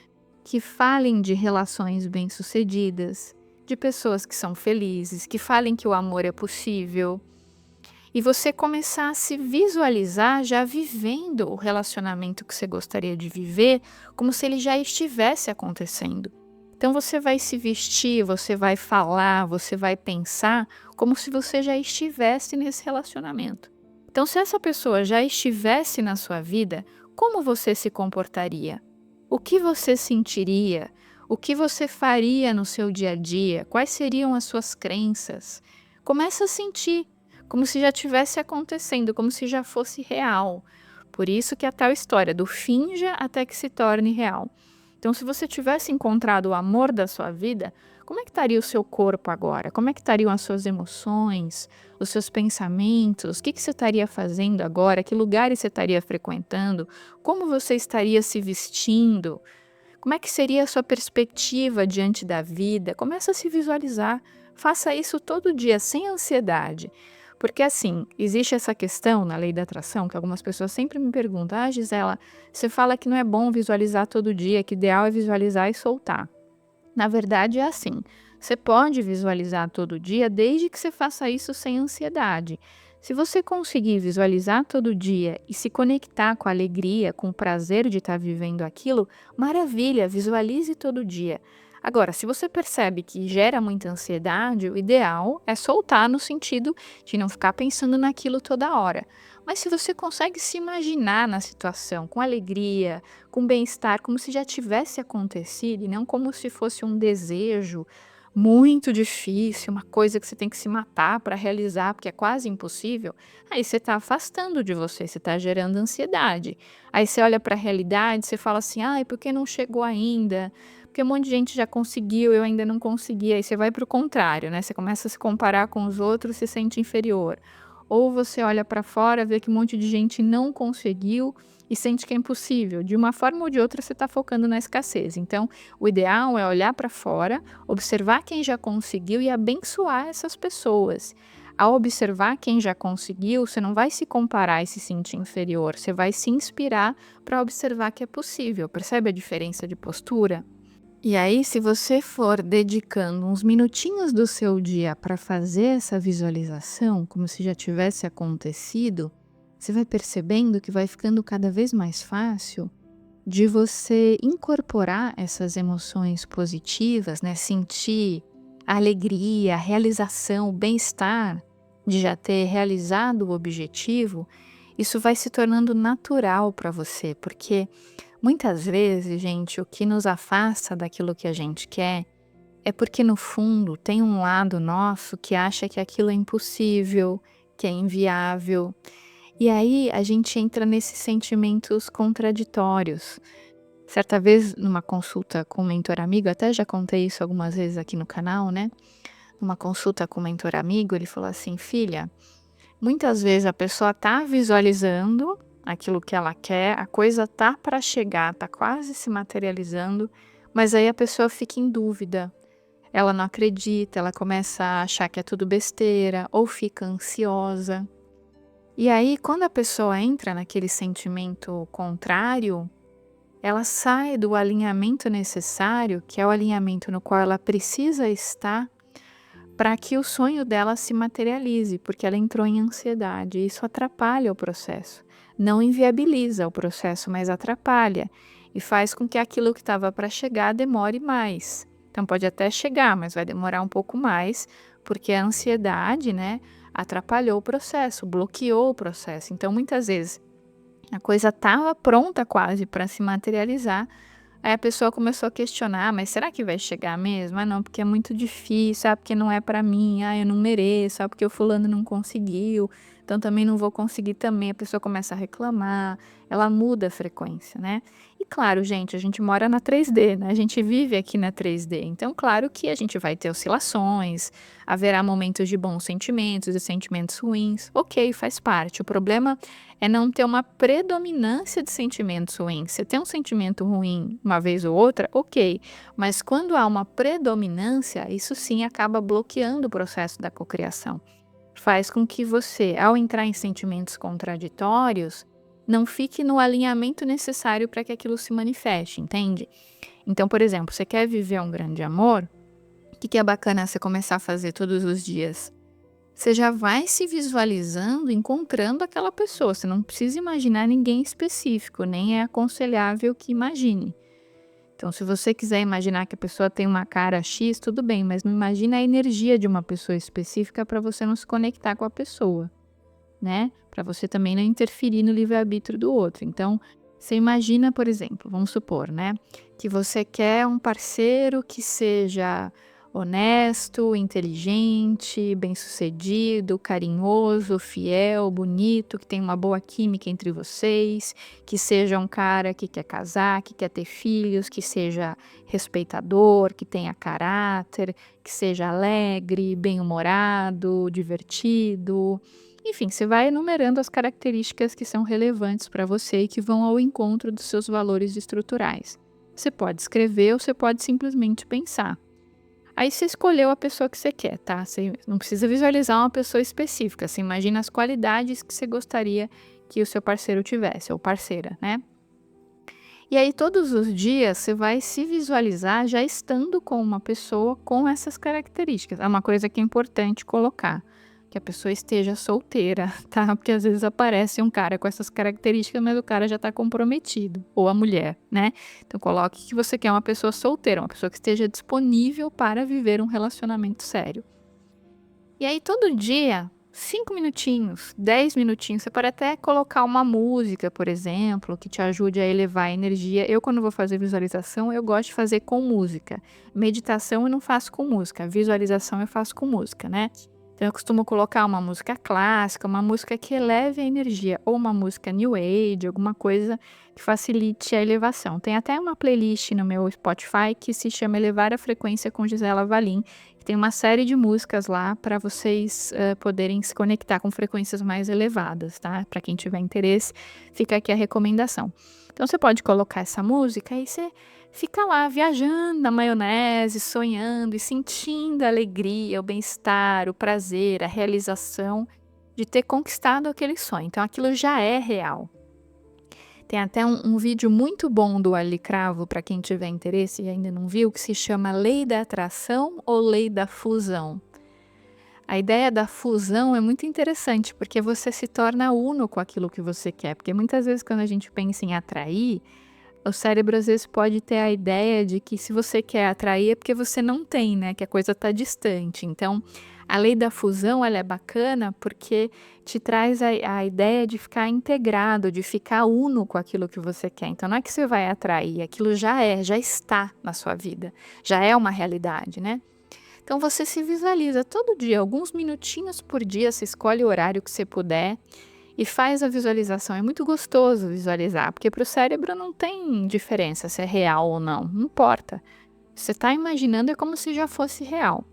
que falem de relações bem-sucedidas, de pessoas que são felizes, que falem que o amor é possível. E você começar a se visualizar já vivendo o relacionamento que você gostaria de viver, como se ele já estivesse acontecendo. Então você vai se vestir, você vai falar, você vai pensar como se você já estivesse nesse relacionamento. Então, se essa pessoa já estivesse na sua vida, como você se comportaria? O que você sentiria? O que você faria no seu dia a dia? Quais seriam as suas crenças? Começa a sentir como se já tivesse acontecendo, como se já fosse real. Por isso que é a tal história do finja até que se torne real. Então, se você tivesse encontrado o amor da sua vida, como é que estaria o seu corpo agora? Como é que estariam as suas emoções, os seus pensamentos? O que você estaria fazendo agora? Que lugares você estaria frequentando? Como você estaria se vestindo? Como é que seria a sua perspectiva diante da vida? Comece a se visualizar. Faça isso todo dia, sem ansiedade. Porque assim, existe essa questão na lei da atração que algumas pessoas sempre me perguntam: ah, Gisela, você fala que não é bom visualizar todo dia, que o ideal é visualizar e soltar. Na verdade é assim, você pode visualizar todo dia desde que você faça isso sem ansiedade. Se você conseguir visualizar todo dia e se conectar com a alegria, com o prazer de estar vivendo aquilo, maravilha, visualize todo dia. Agora, se você percebe que gera muita ansiedade, o ideal é soltar no sentido de não ficar pensando naquilo toda hora. Mas se você consegue se imaginar na situação com alegria, com bem-estar, como se já tivesse acontecido e não como se fosse um desejo muito difícil, uma coisa que você tem que se matar para realizar, porque é quase impossível, aí você está afastando de você, você está gerando ansiedade. Aí você olha para a realidade, você fala assim: ai, por que não chegou ainda? Porque um monte de gente já conseguiu, eu ainda não consegui. Aí você vai para o contrário, né? Você começa a se comparar com os outros, se sente inferior. Ou você olha para fora, vê que um monte de gente não conseguiu e sente que é impossível. De uma forma ou de outra, você está focando na escassez. Então, o ideal é olhar para fora, observar quem já conseguiu e abençoar essas pessoas. Ao observar quem já conseguiu, você não vai se comparar e se sentir inferior, você vai se inspirar para observar que é possível. Percebe a diferença de postura? E aí, se você for dedicando uns minutinhos do seu dia para fazer essa visualização, como se já tivesse acontecido, você vai percebendo que vai ficando cada vez mais fácil de você incorporar essas emoções positivas, né? Sentir a alegria, a realização, o bem-estar de já ter realizado o objetivo. Isso vai se tornando natural para você, porque muitas vezes, gente, o que nos afasta daquilo que a gente quer é porque no fundo tem um lado nosso que acha que aquilo é impossível, que é inviável. E aí a gente entra nesses sentimentos contraditórios. Certa vez, numa consulta com um mentor amigo, até já contei isso algumas vezes aqui no canal, né? numa consulta com um mentor amigo, ele falou assim: "Filha, muitas vezes a pessoa tá visualizando aquilo que ela quer, a coisa tá para chegar, tá quase se materializando, mas aí a pessoa fica em dúvida, ela não acredita, ela começa a achar que é tudo besteira ou fica ansiosa. E aí, quando a pessoa entra naquele sentimento contrário, ela sai do alinhamento necessário, que é o alinhamento no qual ela precisa estar para que o sonho dela se materialize, porque ela entrou em ansiedade. E isso atrapalha o processo. Não inviabiliza o processo, mas atrapalha e faz com que aquilo que estava para chegar demore mais. Então pode até chegar, mas vai demorar um pouco mais, porque a ansiedade, né, atrapalhou o processo, bloqueou o processo. Então muitas vezes a coisa estava pronta quase para se materializar. Aí a pessoa começou a questionar: "Mas será que vai chegar mesmo? Ah, não, porque é muito difícil. Ah, porque não é para mim. Ah, eu não mereço. Ah, porque o fulano não conseguiu, então também não vou conseguir também". A pessoa começa a reclamar, ela muda a frequência, né. E claro, gente, a gente mora na 3D, né, a gente vive aqui na 3D, então claro que a gente vai ter oscilações, haverá momentos de bons sentimentos e sentimentos ruins. Ok, faz parte. O problema é não ter uma predominância de sentimentos ruins. Você tem um sentimento ruim uma vez ou outra, ok, mas quando há uma predominância, isso sim acaba bloqueando o processo da cocriação. Faz com que você, ao entrar em sentimentos contraditórios, não fique no alinhamento necessário para que aquilo se manifeste, entende? Então, por exemplo, você quer viver um grande amor, o que é bacana você começar a fazer todos os dias? Você já vai se visualizando encontrando aquela pessoa, você não precisa imaginar ninguém específico, nem é aconselhável que imagine. Então, se você quiser imaginar que a pessoa tem uma cara X, tudo bem, mas não imagina a energia de uma pessoa específica para você não se conectar com a pessoa, né? Para você também não interferir no livre-arbítrio do outro. Então, você imagina, por exemplo, vamos supor, né, que você quer um parceiro que seja honesto, inteligente, bem-sucedido, carinhoso, fiel, bonito, que tenha uma boa química entre vocês, que seja um cara que quer casar, que quer ter filhos, que seja respeitador, que tenha caráter, que seja alegre, bem-humorado, divertido. Enfim, você vai enumerando as características que são relevantes para você e que vão ao encontro dos seus valores estruturais. Você pode escrever ou você pode simplesmente pensar. Aí você escolheu a pessoa que você quer, tá? Você não precisa visualizar uma pessoa específica. Você imagina as qualidades que você gostaria que o seu parceiro tivesse, ou parceira, né? E aí todos os dias você vai se visualizar já estando com uma pessoa com essas características. É uma coisa que é importante colocar, que a pessoa esteja solteira, tá? Porque às vezes aparece um cara com essas características, mas o cara já tá comprometido, ou a mulher, né? Então coloque que você quer uma pessoa solteira, uma pessoa que esteja disponível para viver um relacionamento sério. E aí todo dia, 5 minutinhos, 10 minutinhos, você pode até colocar uma música, por exemplo, que te ajude a elevar a energia. Eu, quando vou fazer visualização, eu gosto de fazer com música. Meditação eu não faço com música, visualização eu faço com música, né? Então eu costumo colocar uma música clássica, uma música que eleve a energia, ou uma música New Age, alguma coisa que facilite a elevação. Tem até uma playlist no meu Spotify que se chama Elevar a Frequência com Gisela Valim, que tem uma série de músicas lá para vocês poderem se conectar com frequências mais elevadas, tá? Para quem tiver interesse, fica aqui a recomendação. Então você pode colocar essa música e você fica lá viajando na maionese, sonhando e sentindo a alegria, o bem-estar, o prazer, a realização de ter conquistado aquele sonho. Então aquilo já é real. Tem até um vídeo muito bom do Ali Cravo, para quem tiver interesse e ainda não viu, que se chama Lei da Atração ou Lei da Fusão. A ideia da fusão é muito interessante, porque você se torna uno com aquilo que você quer. Porque muitas vezes quando a gente pensa em atrair, o cérebro às vezes pode ter a ideia de que se você quer atrair é porque você não tem, né, que a coisa está distante. Então, a lei da fusão, ela é bacana porque te traz a ideia de ficar integrado, de ficar uno com aquilo que você quer. Então, não é que você vai atrair, aquilo já está na sua vida, já é uma realidade, né? Então, você se visualiza todo dia, alguns minutinhos por dia, você escolhe o horário que você puder e faz a visualização. É muito gostoso visualizar, porque para o cérebro não tem diferença se é real ou não, não importa. Você está imaginando é como se já fosse real.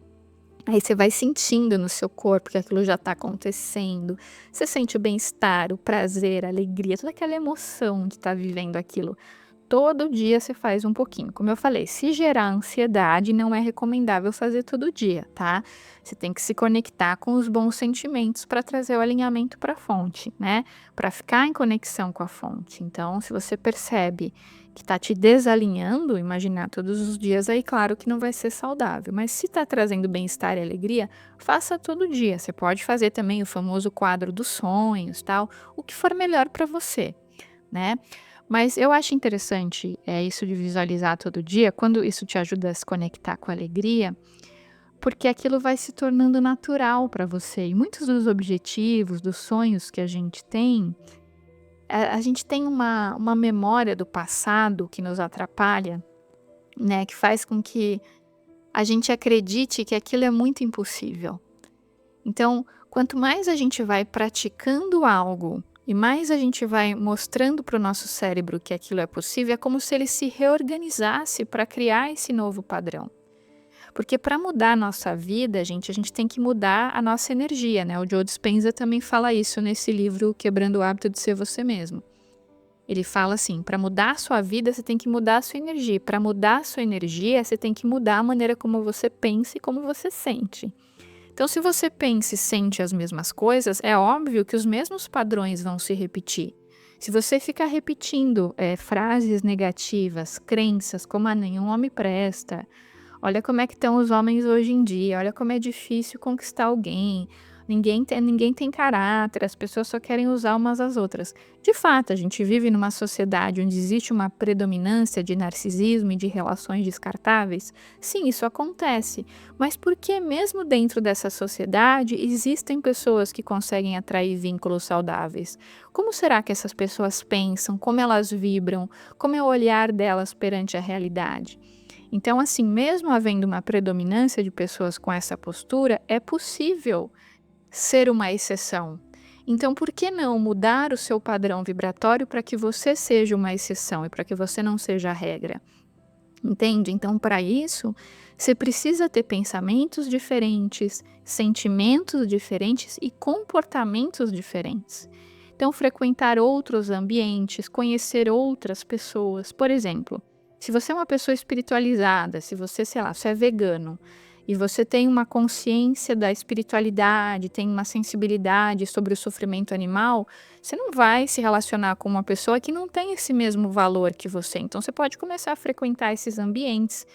Aí você vai sentindo no seu corpo que aquilo já está acontecendo. Você sente o bem-estar, o prazer, a alegria, toda aquela emoção de estar vivendo aquilo. Todo dia você faz um pouquinho. Como eu falei, se gerar ansiedade, não é recomendável fazer todo dia, tá? Você tem que se conectar com os bons sentimentos para trazer o alinhamento para a fonte, né? Para ficar em conexão com a fonte. Então, se você percebe que está te desalinhando, imaginar todos os dias, aí claro que não vai ser saudável. Mas se está trazendo bem-estar e alegria, faça todo dia. Você pode fazer também o famoso quadro dos sonhos, tal, o que for melhor para você, né? Mas eu acho interessante, isso de visualizar todo dia, quando isso te ajuda a se conectar com a alegria, porque aquilo vai se tornando natural para você. E muitos dos objetivos, dos sonhos que a gente tem, a gente tem uma memória do passado que nos atrapalha, né, que faz com que a gente acredite que aquilo é muito impossível. Então, quanto mais a gente vai praticando algo e mais a gente vai mostrando para o nosso cérebro que aquilo é possível, é como se ele se reorganizasse para criar esse novo padrão. Porque para mudar a nossa vida, gente, a gente tem que mudar a nossa energia, né? O Joe Dispenza também fala isso nesse livro Quebrando o Hábito de Ser Você Mesmo. Ele fala assim: para mudar a sua vida, você tem que mudar a sua energia. Para mudar a sua energia, você tem que mudar a maneira como você pensa e como você sente. Então, se você pensa e sente as mesmas coisas, é óbvio que os mesmos padrões vão se repetir. Se você ficar repetindo frases negativas, crenças como nenhum homem presta, olha como é que estão os homens hoje em dia, olha como é difícil conquistar alguém, ninguém tem caráter, as pessoas só querem usar umas às outras. De fato, a gente vive numa sociedade onde existe uma predominância de narcisismo e de relações descartáveis. Sim, isso acontece, mas por que mesmo dentro dessa sociedade existem pessoas que conseguem atrair vínculos saudáveis? Como será que essas pessoas pensam, como elas vibram, como é o olhar delas perante a realidade? Então, assim, mesmo havendo uma predominância de pessoas com essa postura, é possível ser uma exceção. Então, por que não mudar o seu padrão vibratório para que você seja uma exceção e para que você não seja a regra? Entende? Então, para isso, você precisa ter pensamentos diferentes, sentimentos diferentes e comportamentos diferentes. Então, frequentar outros ambientes, conhecer outras pessoas. Por exemplo, se você é uma pessoa espiritualizada, se você, sei lá, você é vegano e você tem uma consciência da espiritualidade, tem uma sensibilidade sobre o sofrimento animal, você não vai se relacionar com uma pessoa que não tem esse mesmo valor que você. Então, você pode começar a frequentar esses ambientes,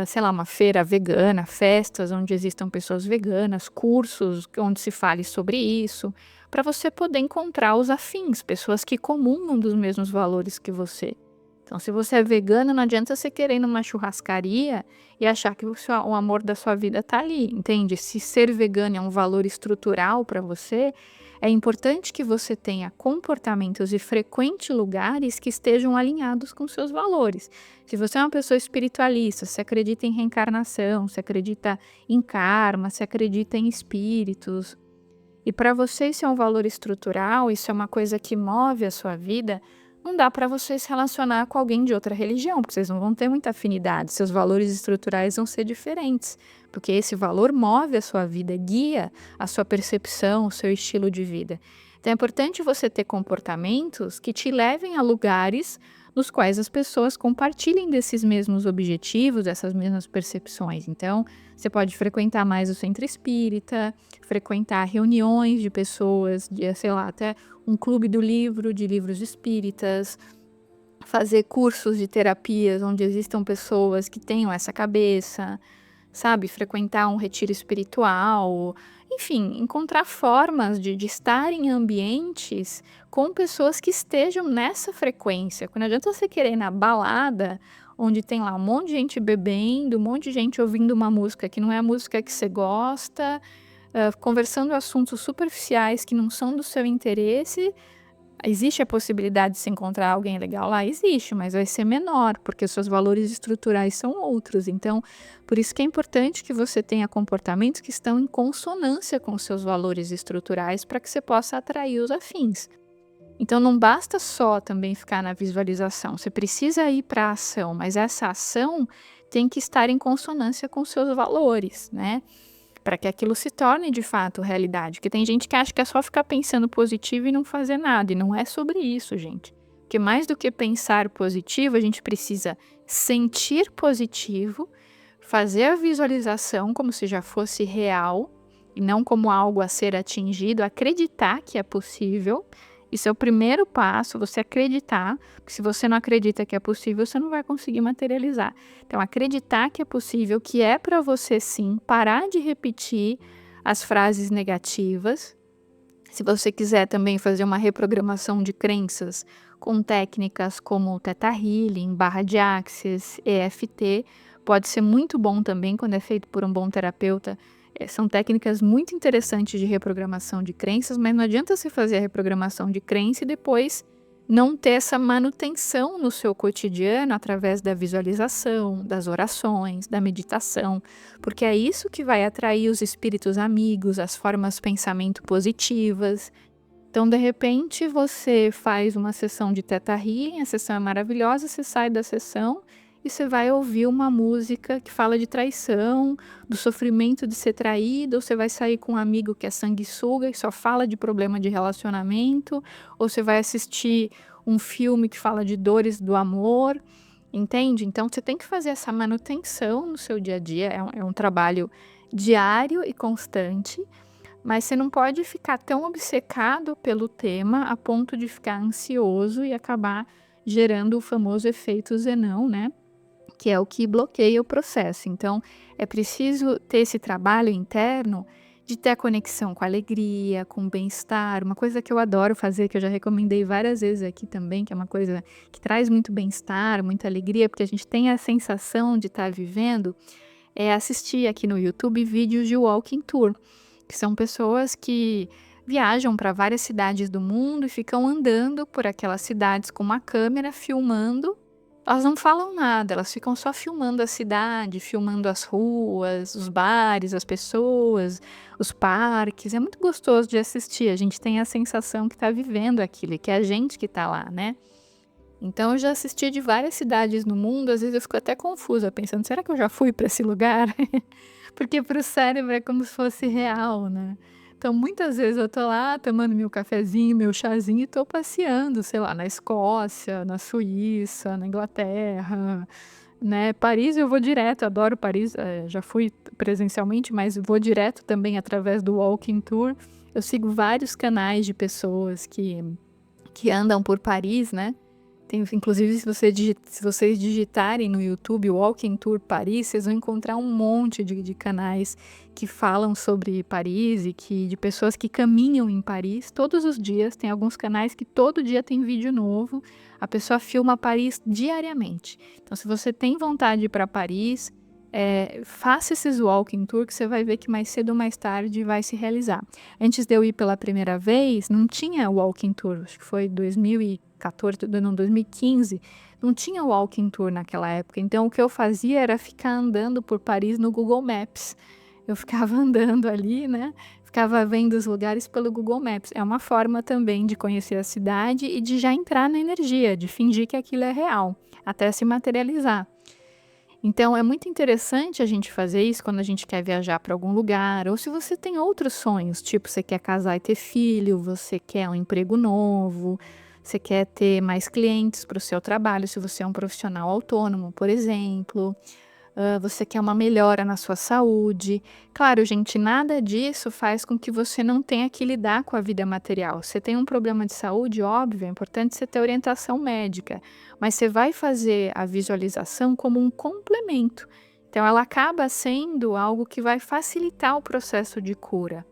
sei lá, uma feira vegana, festas onde existam pessoas veganas, cursos onde se fale sobre isso, para você poder encontrar os afins, pessoas que comungam dos mesmos valores que você. Então, se você é vegano, não adianta você querer ir numa churrascaria e achar que o amor da sua vida está ali, entende? Se ser vegano é um valor estrutural para você, é importante que você tenha comportamentos e frequente lugares que estejam alinhados com seus valores. Se você é uma pessoa espiritualista, se acredita em reencarnação, se acredita em karma, se acredita em espíritos, e para você isso é um valor estrutural, isso é uma coisa que move a sua vida, não dá para você se relacionar com alguém de outra religião, porque vocês não vão ter muita afinidade, seus valores estruturais vão ser diferentes, porque esse valor move a sua vida, guia a sua percepção, o seu estilo de vida. Então é importante você ter comportamentos que te levem a lugares nos quais as pessoas compartilhem desses mesmos objetivos, dessas mesmas percepções. Então, você pode frequentar mais o centro espírita, frequentar reuniões de pessoas, sei lá, até um clube do livro, de livros espíritas, fazer cursos de terapias onde existam pessoas que tenham essa cabeça, sabe? Frequentar um retiro espiritual, enfim, encontrar formas de estar em ambientes com pessoas que estejam nessa frequência. Porque não adianta você querer ir na balada, onde tem lá um monte de gente bebendo, um monte de gente ouvindo uma música que não é a música que você gosta, conversando assuntos superficiais que não são do seu interesse. Existe a possibilidade de se encontrar alguém legal lá? Existe, mas vai ser menor, porque os seus valores estruturais são outros. Então, por isso que é importante que você tenha comportamentos que estão em consonância com os seus valores estruturais para que você possa atrair os afins. Então, não basta só também ficar na visualização, você precisa ir para a ação, mas essa ação tem que estar em consonância com os seus valores, né? para que aquilo se torne de fato realidade. Porque tem gente que acha que é só ficar pensando positivo e não fazer nada, e não é sobre isso, gente. Porque mais do que pensar positivo, a gente precisa sentir positivo, fazer a visualização como se já fosse real, e não como algo a ser atingido, acreditar que é possível. Isso é o primeiro passo, você acreditar, porque se você não acredita que é possível, você não vai conseguir materializar. Então, acreditar que é possível, que é para você sim, parar de repetir as frases negativas. Se você quiser também fazer uma reprogramação de crenças com técnicas como Theta Healing, barra de Axis, EFT, pode ser muito bom também quando é feito por um bom terapeuta. São técnicas muito interessantes de reprogramação de crenças, mas não adianta você fazer a reprogramação de crença e depois não ter essa manutenção no seu cotidiano através da visualização, das orações, da meditação, porque é isso que vai atrair os espíritos amigos, as formas pensamento positivas. Então, de repente, você faz uma sessão de Theta Healing, a sessão é maravilhosa, você sai da sessão e você vai ouvir uma música que fala de traição, do sofrimento de ser traído, ou você vai sair com um amigo que é sanguessuga e só fala de problema de relacionamento, ou você vai assistir um filme que fala de dores do amor, entende? Então, você tem que fazer essa manutenção no seu dia a dia, é um trabalho diário e constante, mas você não pode ficar tão obcecado pelo tema a ponto de ficar ansioso e acabar gerando o famoso efeito Zenão, né? Que é o que bloqueia o processo. Então, é preciso ter esse trabalho interno de ter a conexão com a alegria, com o bem-estar. Uma coisa que eu adoro fazer, que eu já recomendei várias vezes aqui também, que é uma coisa que traz muito bem-estar, muita alegria, porque a gente tem a sensação de estar vivendo, é assistir aqui no YouTube vídeos de walking tour, que são pessoas que viajam para várias cidades do mundo e ficam andando por aquelas cidades com uma câmera, filmando. Elas não falam nada, elas ficam só filmando a cidade, filmando as ruas, os bares, as pessoas, os parques. É muito gostoso de assistir, a gente tem a sensação que está vivendo aquilo e que é a gente que está lá, né? Então eu já assisti de várias cidades no mundo, às vezes eu fico até confusa, pensando, será que eu já fui para esse lugar? Porque para o cérebro é como se fosse real, né? Então, muitas vezes eu tô lá tomando meu cafezinho, meu chazinho e tô passeando, sei lá, na Escócia, na Suíça, na Inglaterra, né? Paris eu vou direto, adoro Paris, já fui presencialmente, mas vou direto também através do Walking Tour. Eu sigo vários canais de pessoas que andam por Paris, né? Tem, inclusive, se vocês digitarem no YouTube Walking Tour Paris, vocês vão encontrar um monte de canais que falam sobre Paris e de pessoas que caminham em Paris todos os dias. Tem alguns canais que todo dia tem vídeo novo. A pessoa filma Paris diariamente. Então, se você tem vontade de ir para Paris, faça esses Walking Tour que você vai ver que mais cedo ou mais tarde vai se realizar. Antes de eu ir pela primeira vez, não tinha Walking Tour, acho que foi 2015, não tinha Walking Tour naquela época. Então, o que eu fazia era ficar andando por Paris no Google Maps. Eu ficava andando ali, né? Ficava vendo os lugares pelo Google Maps. É uma forma também de conhecer a cidade e de já entrar na energia, de fingir que aquilo é real, até se materializar. Então, é muito interessante a gente fazer isso quando a gente quer viajar para algum lugar, ou se você tem outros sonhos, tipo, você quer casar e ter filho, você quer um emprego novo, você quer ter mais clientes para o seu trabalho, se você é um profissional autônomo, por exemplo, você quer uma melhora na sua saúde. Claro, gente, nada disso faz com que você não tenha que lidar com a vida material. Você tem um problema de saúde, óbvio, é importante você ter orientação médica, mas você vai fazer a visualização como um complemento. Então, ela acaba sendo algo que vai facilitar o processo de cura,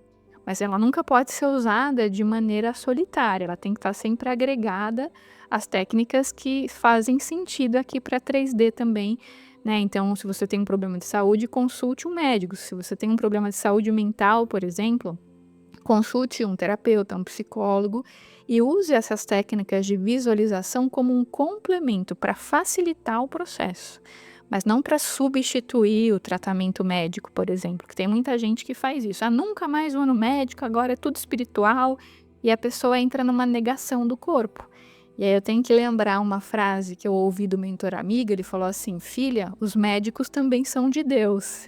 mas ela nunca pode ser usada de maneira solitária, ela tem que estar sempre agregada às técnicas que fazem sentido aqui para 3D também, né? Então, se você tem um problema de saúde, consulte um médico. Se você tem um problema de saúde mental, por exemplo, consulte um terapeuta, um psicólogo e use essas técnicas de visualização como um complemento para facilitar o processo, mas não para substituir o tratamento médico, por exemplo, que tem muita gente que faz isso. Ah, nunca mais vou no médico, agora é tudo espiritual, e a pessoa entra numa negação do corpo. E aí eu tenho que lembrar uma frase que eu ouvi do mentor amigo, ele falou assim: filha, os médicos também são de Deus.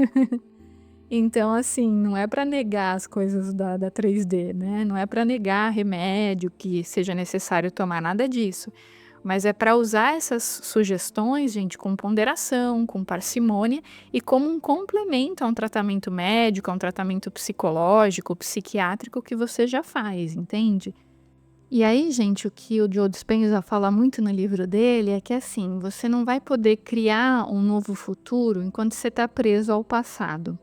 Então, assim, não é para negar as coisas da 3D, né, não é para negar remédio que seja necessário tomar, nada disso. Mas é para usar essas sugestões, gente, com ponderação, com parcimônia e como um complemento a um tratamento médico, a um tratamento psicológico, psiquiátrico que você já faz, entende? E aí, gente, o que o Joe Dispenza fala muito no livro dele é que, assim, você não vai poder criar um novo futuro enquanto você está preso ao passado.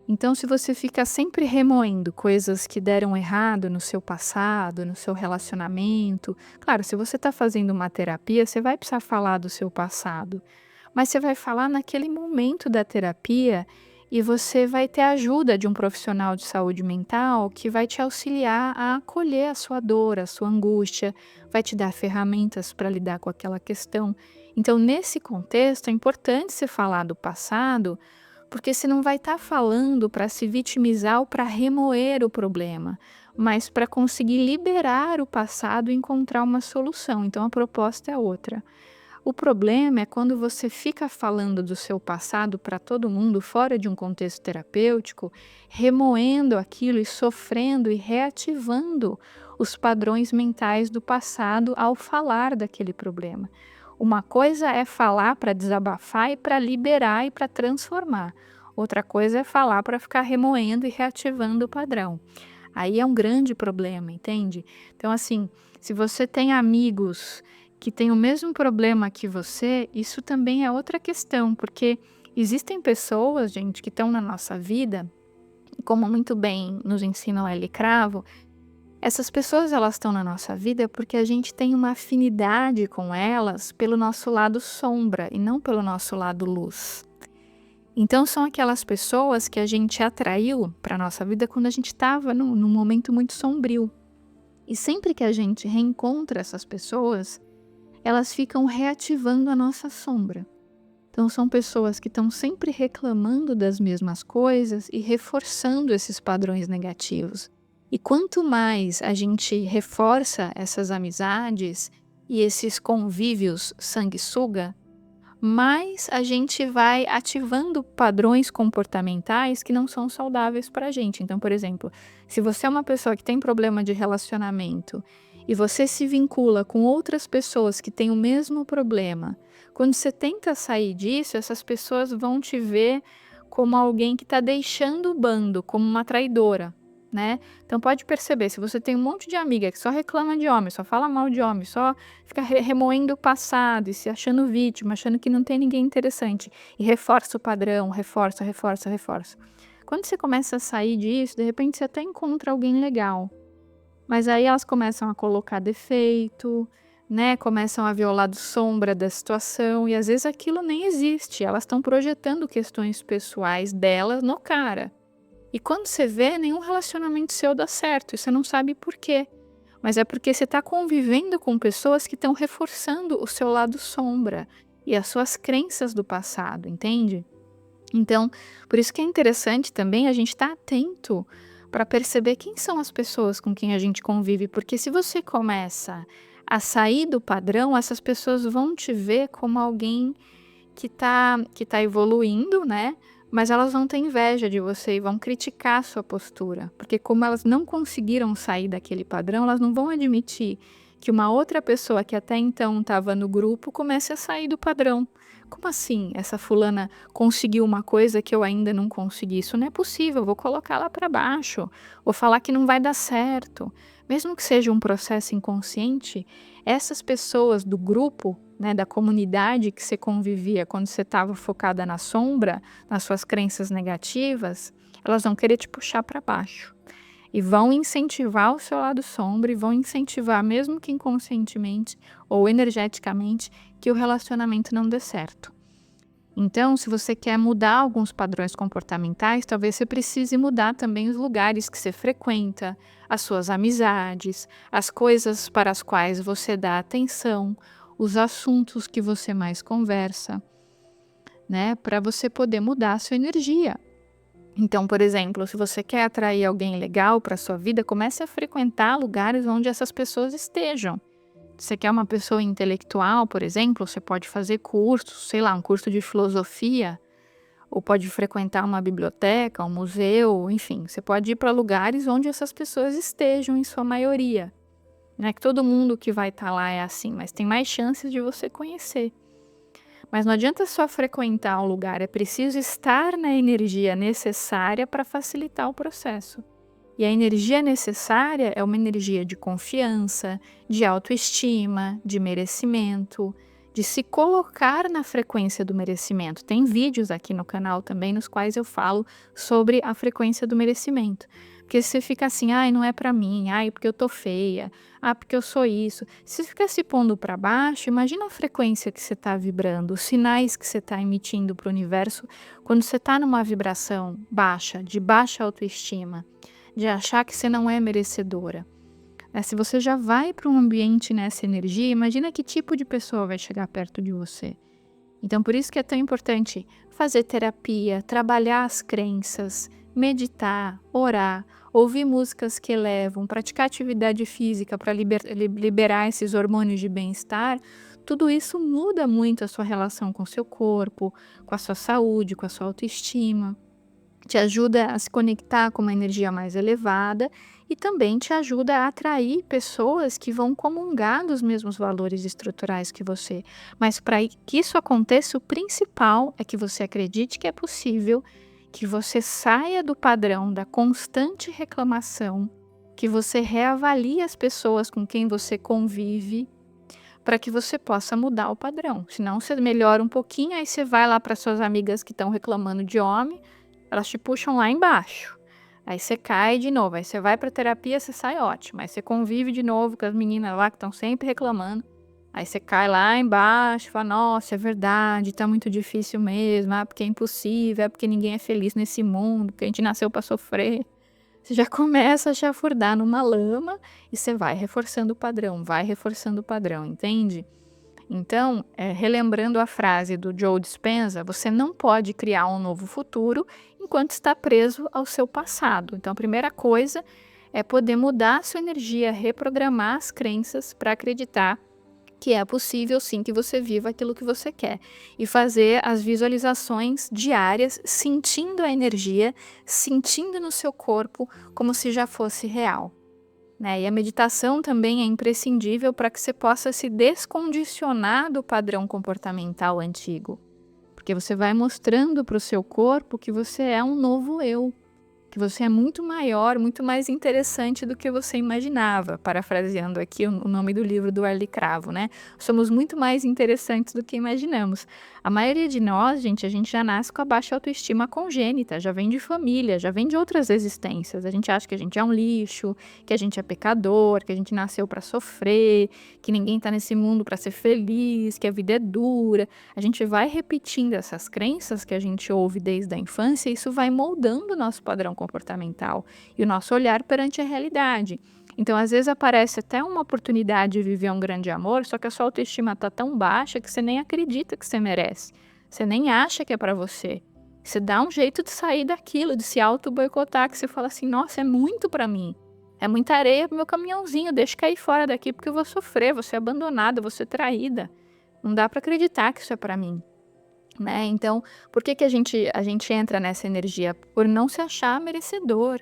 Então, se você fica sempre remoendo coisas que deram errado no seu passado, no seu relacionamento, claro, se você está fazendo uma terapia, você vai precisar falar do seu passado, mas você vai falar naquele momento da terapia e você vai ter a ajuda de um profissional de saúde mental que vai te auxiliar a acolher a sua dor, a sua angústia, vai te dar ferramentas para lidar com aquela questão. Então, nesse contexto, é importante você falar do passado porque você não vai estar falando para se vitimizar ou para remoer o problema, mas para conseguir liberar o passado e encontrar uma solução. Então a proposta é outra. O problema é quando você fica falando do seu passado para todo mundo fora de um contexto terapêutico, remoendo aquilo e sofrendo e reativando os padrões mentais do passado ao falar daquele problema. Uma coisa é falar para desabafar e para liberar e para transformar. Outra coisa é falar para ficar remoendo e reativando o padrão. Aí é um grande problema, entende? Então, assim, se você tem amigos que têm o mesmo problema que você, isso também é outra questão, porque existem pessoas, gente, que estão na nossa vida, e como muito bem nos ensina o L. Cravo, essas pessoas elas estão na nossa vida porque a gente tem uma afinidade com elas pelo nosso lado sombra e não pelo nosso lado luz. Então são aquelas pessoas que a gente atraiu para a nossa vida quando a gente estava num momento muito sombrio. E sempre que a gente reencontra essas pessoas, elas ficam reativando a nossa sombra. Então são pessoas que estão sempre reclamando das mesmas coisas e reforçando esses padrões negativos. E quanto mais a gente reforça essas amizades e esses convívios sanguessuga, mais a gente vai ativando padrões comportamentais que não são saudáveis para a gente. Então, por exemplo, se você é uma pessoa que tem problema de relacionamento e você se vincula com outras pessoas que têm o mesmo problema, quando você tenta sair disso, essas pessoas vão te ver como alguém que está deixando o bando, como uma traidora, né? Então pode perceber, se você tem um monte de amiga que só reclama de homem, só fala mal de homem, só fica remoendo o passado e se achando vítima, achando que não tem ninguém interessante e reforça o padrão, reforça, reforça, reforça. Quando você começa a sair disso, de repente você até encontra alguém legal, mas aí elas começam a colocar defeito, né? Começam a ver o lado sombra da situação e às vezes aquilo nem existe, elas estão projetando questões pessoais delas no cara. E quando você vê, nenhum relacionamento seu dá certo, e você não sabe por quê. Mas é porque você está convivendo com pessoas que estão reforçando o seu lado sombra e as suas crenças do passado, entende? Então, por isso que é interessante também a gente estar atento para perceber quem são as pessoas com quem a gente convive, porque se você começa a sair do padrão, essas pessoas vão te ver como alguém que tá evoluindo, né? Mas elas vão ter inveja de você e vão criticar a sua postura, porque como elas não conseguiram sair daquele padrão, elas não vão admitir que uma outra pessoa que até então estava no grupo comece a sair do padrão. Como assim? Essa fulana conseguiu uma coisa que eu ainda não consegui? Isso não é possível, eu vou colocá-la para baixo, vou falar que não vai dar certo. Mesmo que seja um processo inconsciente, essas pessoas do grupo, né, da comunidade que você convivia quando você estava focada na sombra, nas suas crenças negativas, elas vão querer te puxar para baixo. E vão incentivar o seu lado sombra e vão incentivar, mesmo que inconscientemente ou energeticamente, que o relacionamento não dê certo. Então, se você quer mudar alguns padrões comportamentais, talvez você precise mudar também os lugares que você frequenta, as suas amizades, as coisas para as quais você dá atenção, os assuntos que você mais conversa, né? Para você poder mudar a sua energia. Então, por exemplo, se você quer atrair alguém legal para a sua vida, comece a frequentar lugares onde essas pessoas estejam. Se você quer uma pessoa intelectual, por exemplo, você pode fazer cursos, sei lá, um curso de filosofia, ou pode frequentar uma biblioteca, um museu, enfim, você pode ir para lugares onde essas pessoas estejam em sua maioria. Não é que todo mundo que vai estar lá é assim, mas tem mais chances de você conhecer. Mas não adianta só frequentar um lugar, é preciso estar na energia necessária para facilitar o processo. E a energia necessária é uma energia de confiança, de autoestima, de merecimento, de se colocar na frequência do merecimento. Tem vídeos aqui no canal também nos quais eu falo sobre a frequência do merecimento. Porque se você fica assim, ai, não é pra mim, ai, porque eu tô feia, ah, porque eu sou isso. Se você fica se pondo pra baixo, imagina a frequência que você tá vibrando, os sinais que você tá emitindo pro universo quando você tá numa vibração baixa, de baixa autoestima, de achar que você não é merecedora. Se você já vai para um ambiente nessa energia, imagina que tipo de pessoa vai chegar perto de você. Então, por isso que é tão importante fazer terapia, trabalhar as crenças, meditar, orar, ouvir músicas que elevam, praticar atividade física para liberar esses hormônios de bem-estar. Tudo isso muda muito a sua relação com o seu corpo, com a sua saúde, com a sua autoestima. Te ajuda a se conectar com uma energia mais elevada e também te ajuda a atrair pessoas que vão comungar dos mesmos valores estruturais que você. Mas para que isso aconteça, o principal é que você acredite que é possível, que você saia do padrão da constante reclamação, que você reavalie as pessoas com quem você convive, para que você possa mudar o padrão. Senão você melhora um pouquinho, aí você vai lá para suas amigas que estão reclamando de homem, elas te puxam lá embaixo. Aí você cai de novo, aí você vai pra terapia, você sai ótimo. Aí você convive de novo com as meninas lá que estão sempre reclamando. Aí você cai lá embaixo, fala, nossa, é verdade, tá muito difícil mesmo, porque é impossível, porque ninguém é feliz nesse mundo, porque a gente nasceu pra sofrer. Você já começa a chafurdar numa lama e você vai reforçando o padrão, entende? Então, relembrando a frase do Joe Dispenza, você não pode criar um novo futuro enquanto está preso ao seu passado. Então, a primeira coisa é poder mudar a sua energia, reprogramar as crenças para acreditar que é possível sim que você viva aquilo que você quer. E fazer as visualizações diárias, sentindo a energia, sentindo no seu corpo como se já fosse real. E a meditação também é imprescindível para que você possa se descondicionar do padrão comportamental antigo, porque você vai mostrando para o seu corpo que você é um novo eu, que você é muito maior, muito mais interessante do que você imaginava, parafraseando aqui o nome do livro do Arlie Cravo, né? Somos muito mais interessantes do que imaginamos. A maioria de nós, gente, a gente já nasce com a baixa autoestima congênita, já vem de família, já vem de outras existências. A gente acha que a gente é um lixo, que a gente é pecador, que a gente nasceu para sofrer, que ninguém tá nesse mundo para ser feliz, que a vida é dura. A gente vai repetindo essas crenças que a gente ouve desde a infância e isso vai moldando o nosso padrão comportamental e o nosso olhar perante a realidade. Então, às vezes aparece até uma oportunidade de viver um grande amor, só que a sua autoestima está tão baixa que você nem acredita que você merece. Você nem acha que é para você. Você dá um jeito de sair daquilo, de se auto-boicotar, que você fala assim, nossa, é muito para mim. É muita areia pro meu caminhãozinho, deixa cair fora daqui porque eu vou sofrer, vou ser abandonada, vou ser traída. Não dá para acreditar que isso é para mim. Então, por que a gente entra nessa energia? Por não se achar merecedor,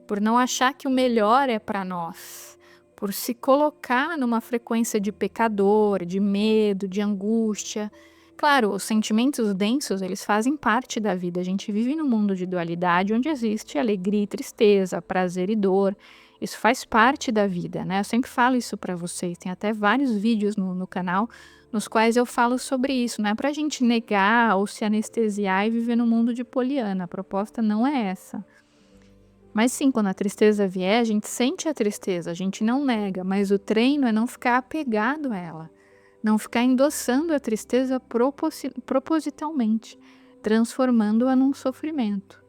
por não achar que o melhor é para nós, por se colocar numa frequência de pecador, de medo, de angústia. Claro, os sentimentos densos, eles fazem parte da vida. A gente vive num mundo de dualidade onde existe alegria e tristeza, prazer e dor. Isso faz parte da vida, né? Eu sempre falo isso para vocês. Tem até vários vídeos no canal nos quais eu falo sobre isso. Não é para a gente negar ou se anestesiar e viver no mundo de Poliana. A proposta não é essa. Mas sim, quando a tristeza vier, a gente sente a tristeza, a gente não nega, mas o treino é não ficar apegado a ela, não ficar endossando a tristeza propositalmente, transformando-a num sofrimento.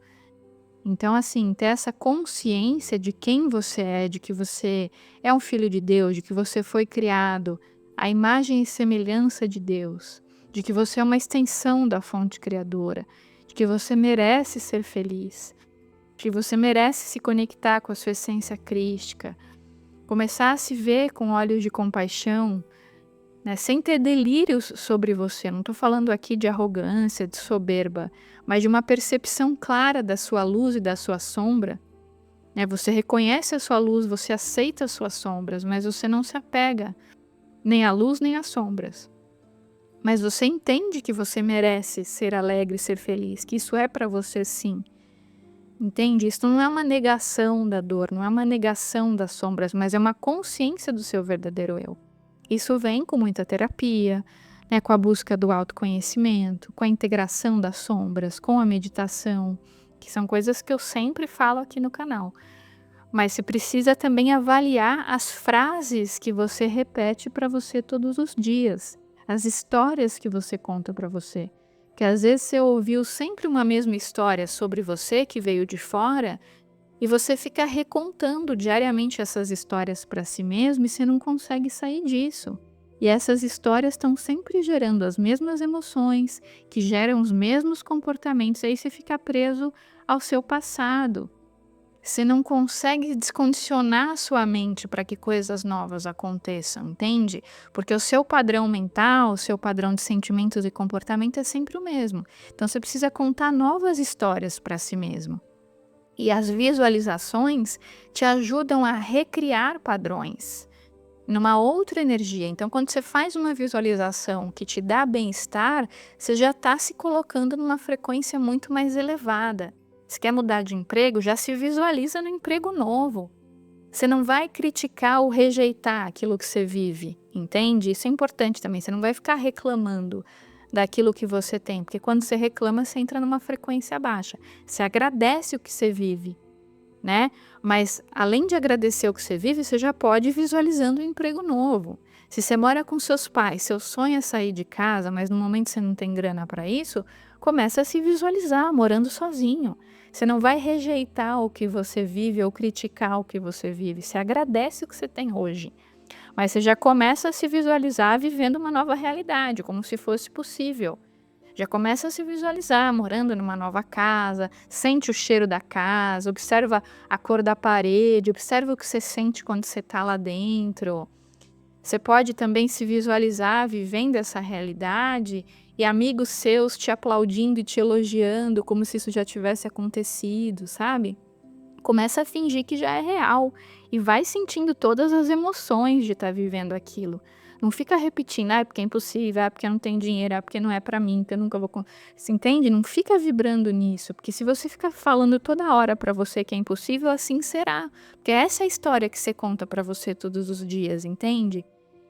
Então, assim, ter essa consciência de quem você é, de que você é um filho de Deus, de que você foi criado à imagem e semelhança de Deus, de que você é uma extensão da fonte criadora, de que você merece ser feliz, que você merece se conectar com a sua essência crística, começar a se ver com olhos de compaixão, né, sem ter delírios sobre você. Não estou falando aqui de arrogância, de soberba, mas de uma percepção clara da sua luz e da sua sombra, né? Você reconhece a sua luz, você aceita as suas sombras, mas você não se apega nem à luz nem às sombras. Mas você entende que você merece ser alegre, ser feliz, que isso é para você sim. Entende? Isso não é uma negação da dor, não é uma negação das sombras, mas é uma consciência do seu verdadeiro eu. Isso vem com muita terapia, né, com a busca do autoconhecimento, com a integração das sombras, com a meditação, que são coisas que eu sempre falo aqui no canal. Mas você precisa também avaliar as frases que você repete para você todos os dias, as histórias que você conta para você. Que às vezes você ouviu sempre uma mesma história sobre você que veio de fora e você fica recontando diariamente essas histórias para si mesmo e você não consegue sair disso. E essas histórias estão sempre gerando as mesmas emoções, que geram os mesmos comportamentos, aí você fica preso ao seu passado. Você não consegue descondicionar a sua mente para que coisas novas aconteçam, entende? Porque o seu padrão mental, o seu padrão de sentimentos e comportamento é sempre o mesmo. Então você precisa contar novas histórias para si mesmo. E as visualizações te ajudam a recriar padrões numa outra energia. Então, quando você faz uma visualização que te dá bem-estar, você já está se colocando numa frequência muito mais elevada. Se quer mudar de emprego, já se visualiza no emprego novo. Você não vai criticar ou rejeitar aquilo que você vive, entende? Isso é importante também. Você não vai ficar reclamando daquilo que você tem, porque quando você reclama, você entra numa frequência baixa. Você agradece o que você vive, né? Mas além de agradecer o que você vive, você já pode ir visualizando um emprego novo. Se você mora com seus pais, seu sonho é sair de casa, mas no momento você não tem grana para isso, começa a se visualizar morando sozinho. Você não vai rejeitar o que você vive ou criticar o que você vive. Você agradece o que você tem hoje. Mas você já começa a se visualizar vivendo uma nova realidade, como se fosse possível. Já começa a se visualizar morando numa nova casa, sente o cheiro da casa, observa a cor da parede, observa o que você sente quando você está lá dentro. Você pode também se visualizar vivendo essa realidade e amigos seus te aplaudindo e te elogiando como se isso já tivesse acontecido, sabe? Começa a fingir que já é real e vai sentindo todas as emoções de estar vivendo aquilo. Não fica repetindo, é porque é impossível, é porque não tem dinheiro, é porque não é pra mim, que eu nunca vou... Você entende? Não fica vibrando nisso, porque se você ficar falando toda hora pra você que é impossível, assim será. Porque essa é a história que você conta pra você todos os dias, entende?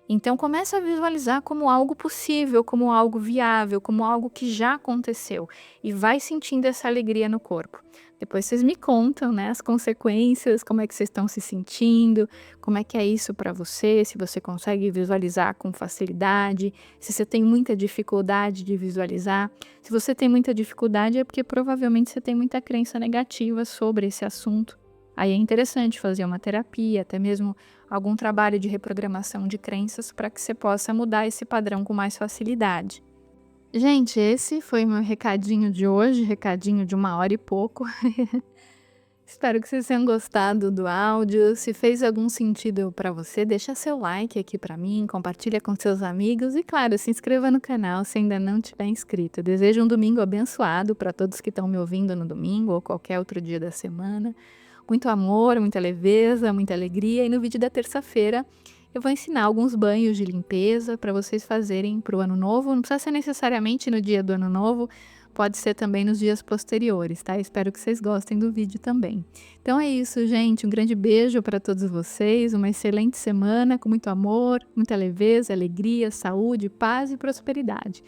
Então começa a visualizar como algo possível, como algo viável, como algo que já aconteceu e vai sentindo essa alegria no corpo. Depois vocês me contam, né, as consequências, como é que vocês estão se sentindo, como é que é isso para você, se você consegue visualizar com facilidade, se você tem muita dificuldade de visualizar. Se você tem muita dificuldade é porque provavelmente você tem muita crença negativa sobre esse assunto. Aí é interessante fazer uma terapia, até mesmo algum trabalho de reprogramação de crenças para que você possa mudar esse padrão com mais facilidade. Gente, esse foi meu recadinho de hoje, recadinho de 1 hora e pouco. Espero que vocês tenham gostado do áudio. Se fez algum sentido para você, deixa seu like aqui para mim, compartilha com seus amigos e, claro, se inscreva no canal se ainda não tiver inscrito. Eu desejo um domingo abençoado para todos que estão me ouvindo no domingo ou qualquer outro dia da semana. Muito amor, muita leveza, muita alegria. E no vídeo da terça-feira eu vou ensinar alguns banhos de limpeza para vocês fazerem para o ano novo. Não precisa ser necessariamente no dia do ano novo, pode ser também nos dias posteriores, tá? Espero que vocês gostem do vídeo também. Então é isso, gente. Um grande beijo para todos vocês. Uma excelente semana com muito amor, muita leveza, alegria, saúde, paz e prosperidade.